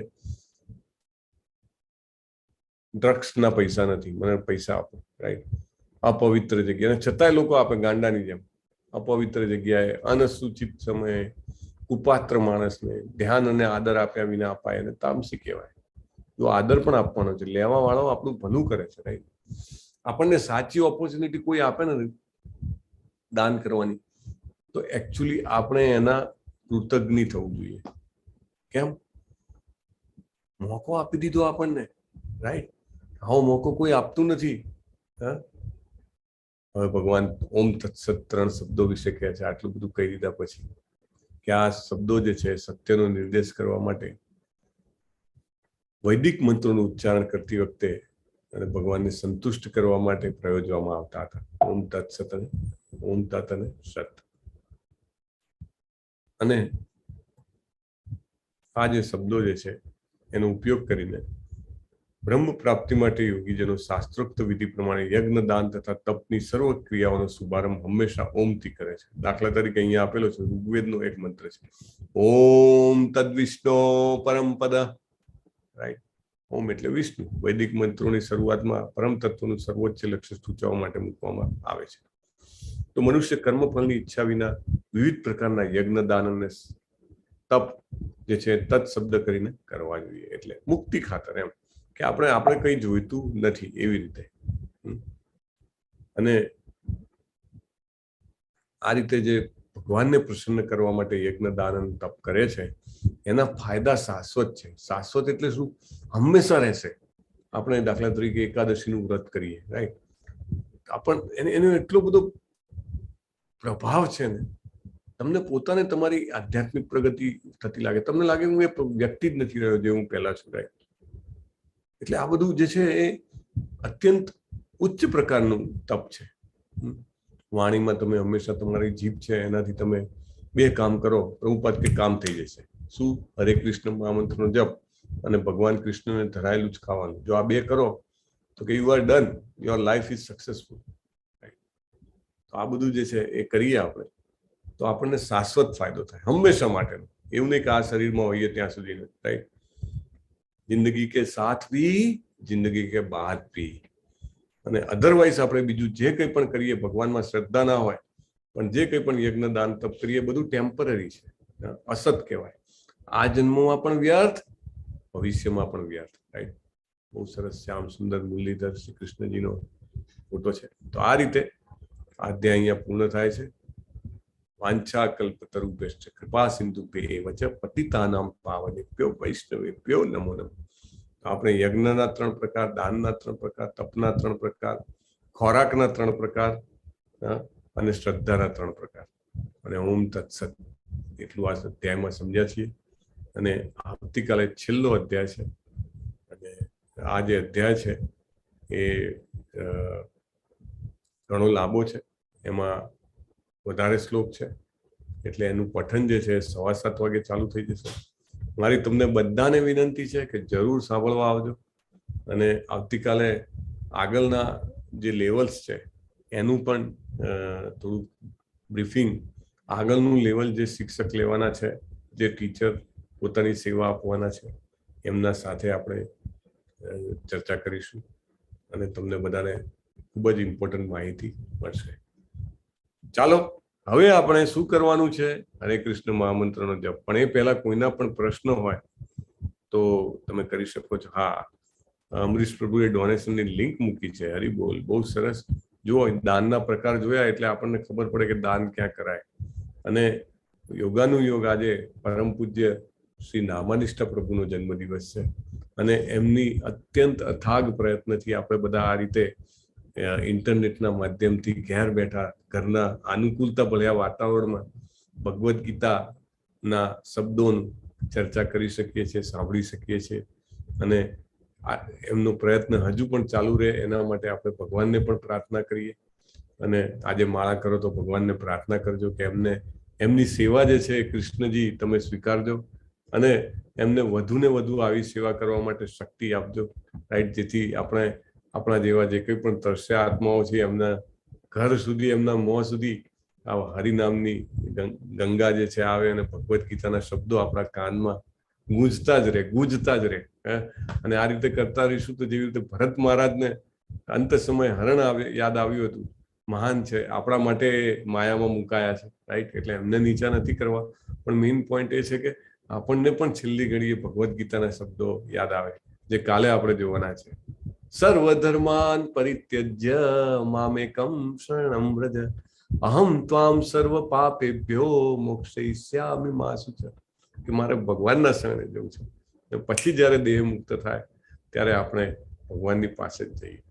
ડ્રગ્સ ના પૈસા નથી, મને પૈસા આપો, રાઈટ? અપવિત્ર જગ્યા, અને છતાંય લોકો આપે ગાંડાની જેમ. અપવિત્ર જગ્યાએ, અનસૂચિત સમયે, કુપાત્ર માણસને ધ્યાન અને આદર આપ્યા વિના અપાય અને તામસી કહેવાય. જો આદર પણ આપવાનો છે, લેવા વાળો આપણું ભલું કરે છે, રાઈટ? આપણને સાચી ઓપોર્ચ્યુનિટી કોઈ આપે ને દાન કરવાની, તો એકચ્યુઅલી આપણે એના કૃતજ્ઞ થવું જોઈએ. કેમ? મોકો આપી દીધો આપણને, રાઈટ? આવો મોકો કોઈ આપતું નથી. હવે ભગવાન ઓમ તત્સત 3 શબ્દો વિશે કહે છે. આટલું બધું કહી દીધા પછી કે આ શબ્દો જે છે સત્યનો નિર્દેશ કરવા માટે વૈદિક મંત્રોનું ઉચ્ચારણ કરતી વખતે અને ભગવાનને સંતુષ્ટ કરવા માટે પ્રયોજવામાં આવતા હતા. ઓમ તત્સત અને ઓમ તત અને સત. અને આ જે શબ્દો જે છે એનો ઉપયોગ કરીને બ્રહ્મ પ્રાપ્તિ માટે યોગીજનો શાસ્ત્રોક્ત વિધિ પ્રમાણે યજ્ઞ, દાન તથા તપની સર્વ ક્રિયાઓનો શુભારંભ હંમેશા ઓમથી કરે છે. દાખલા તરીકે અહીંયા આપેલો છે, ઋગ્વેદનો એક મંત્ર છે, ઓમ તદ્વિષ્ણુ પરમપદ, રાઈટ? ઓમ એટલે વિષ્ણુ. વૈદિક મંત્રોની શરૂઆતમાં પરમ તત્વનું સર્વોચ્ચ લક્ષ્ય સૂચવવા માટે મૂકવામાં આવે છે. તો મનુષ્ય કર્મફળની ઈચ્છા વિના વિવિધ પ્રકારના યજ્ઞ, દાન અને તપ જે છે તત્ શબ્દ કરીને કરવા જોઈએ. એટલે મુક્તિ ખાતર, એમ કે આપણે કંઈ જોઈતું નથી એવી રીતે. અને આ રીતે જે ભગવાનને પ્રસન્ન કરવા માટે યજ્ઞ, દાન અને તપ કરે છે એના ફાયદા શાશ્વત છે. શાશ્વત એટલે શું? હંમેશા રહેશે. આપણે દાખલા તરીકે એકાદશીનું વ્રત કરીએ, રાઈટ? એનો એટલો બધો પ્રભાવ છે ને, તમને પોતાને તમારી આધ્યાત્મિક પ્રગતિ થતી લાગે, તમને લાગે હું એ વ્યક્તિ જ નથી રહ્યો જે હું પહેલા છું, રાઈટ? એટલે આ બધું જે છે એ અત્યંત ઉચ્ચ પ્રકારનું તપ છે. વાણીમાં તમે હંમેશા તમારી જીભ છે એનાથી તમે 2 કામ કરો, પ્રભુપાદ કે કામ થઈ જશે. શું? હરે કૃષ્ણ મહામંત્રનો જપ અને ભગવાન કૃષ્ણને ધરાયેલું જ ખાવાનું. જો આ 2 કરો તો કે you are done, your life is successful. તો આ બધું જે છે એ કરીએ આપણે તો આપણને શાશ્વત ફાયદો થાય, હંમેશા માટેનો. એવું નહીં કે આ શરીરમાં હોઈએ ત્યાં સુધી, રાઈટ? જિંદગી કે સાથ ભી, જિંદગી કે બાદ ભી. અને અધરવાઇઝ આપણે બીજું જે કંઈ પણ કરીએ, ભગવાનમાં શ્રદ્ધા ના હોય પણ જે કંઈ પણ યજ્ઞ, દાન, તપ કરીએ બધું ટેમ્પરરી છે, અસત કહેવાય. આ જન્મમાં પણ વ્યર્થ, ભવિષ્યમાં પણ વ્યર્થ, રાઈટ? બહુ સરસ શ્યામ સુંદર મુરલીધર શ્રી કૃષ્ણજીનો ફોટો છે. તો આ રીતે અધ્યાય અહીંયા પૂર્ણ થાય છે. વાંછા કલ્પતરુભ્યશ્ચ કૃપા સિંધુભ્યૈવ ચ પતિતાનાં પાવનેભ્યો વૈષ્ણવેભ્યો નમો નમઃ. આપણે યજ્ઞના 3 પ્રકાર, દાનના 3 પ્રકાર, તપના 3 પ્રકાર, ખોરાકના 3 પ્રકાર અને શ્રદ્ધાના 3 પ્રકાર અને ઓમ તત્સત એટલું આ અધ્યાયમાં સમજ્યા છીએ. અને આવતીકાલે છેલ્લો અધ્યાય છે. અને આ જે અધ્યાય છે એ ઘણો લાંબો છે, એમાં વધારે શ્લોક છે, એટલે એનું પઠન જે છે 7:15 વાગે ચાલુ થઈ જશે. મારી તમને બધાને વિનંતી છે કે જરૂર સાંભળવા આવજો. અને આવતીકાલે આગળના જે લેવલ્સ છે એનું પણ થોડું બ્રીફિંગ, આગળનું લેવલ જે શિક્ષક લેવાના છે, જે ટીચર પોતાની સેવા આપવાના છે, એમના સાથે આપણે ચર્ચા કરીશું અને તમને બધાને ખૂબ જ ઇમ્પોર્ટન્ટ માહિતી મળશે. ચાલો, હવે આપણે શું કરવાનું છે? હરે કૃષ્ણ મહામંત્રનો જપ. પણ એ પહેલા કોઈના પણ પ્રશ્ન હોય તો તમે કરી શકો છો. હા, અમરીશ પ્રભુએ ડોનેશનની લિંક મૂકી છે. હરી બોલ, બહુ સરસ. જુઓ, દાનના પ્રકાર જોયા એટલે આપણને ખબર પડે કે દાન ક્યાં કરાય. અને યોગાનું યોગ આજે પરમ પૂજ્ય શ્રી નામાનિષ્ઠા પ્રભુનો જન્મદિવસ છે અને એમની અત્યંત અથાગ પ્રયત્નથી આપણે બધા આ રીતે ઇન્ટરનેટના માધ્યમથી ઘેર બેઠા ઘરના અનુકૂળતા ભર્યા વાતાવરણમાં ભગવદ્ ગીતાના શબ્દોનું ચર્ચા કરી શકીએ છીએ, સાંભળી શકીએ છીએ. અને એમનો પ્રયત્ન હજુ પણ ચાલુ રહે એના માટે આપણે ભગવાનને પણ પ્રાર્થના કરીએ. અને આજે માળા કરો તો ભગવાનને પ્રાર્થના કરજો કે એમની સેવા જે છે કૃષ્ણજી તમે સ્વીકારજો અને એમને વધુ ને વધુ આવી સેવા કરવા માટે શક્તિ આપજો, રાઈટ? જેથી આપણા જેવા જે કંઈ પણ તરસ્યા આત્માઓ છે એમના ઘર સુધી, એમના મોં સુધી આ હરિનામની ગંગા જે છે આવે અને ભગવદ્ ગીતાના શબ્દો આપણા કાનમાં ગૂંજતા જ રહે. અને આ રીતે કરતા રહીશું તો જેવી રીતે ભરત મહારાજને અંત સમય હરણ યાદ આવ્યું હતું, મહાન છે, આપણા માટે માયામાં મુકાયા છે, રાઈટ? એટલે એમને નીચા નથી કરવા, પણ મેઇન પોઈન્ટ એ છે કે આપણને પણ છેલ્લી ઘડીએ ભગવદ્ ગીતાના શબ્દો યાદ આવે જે કાલે આપણે જોવાના છે. સર્વધર્માન પરિત્યજ્ય મામેકમ શરણમ વ્રજ અહમ ત્વામ સર્વ પાપેભ્યો મોક્ષયિષ્યામિ મા શુચ. કે મારે ભગવાનના શરણે જવું છે. પછી જયારે દેહ મુક્ત થાય ત્યારે આપણે ભગવાનની પાસે જ જઈએ.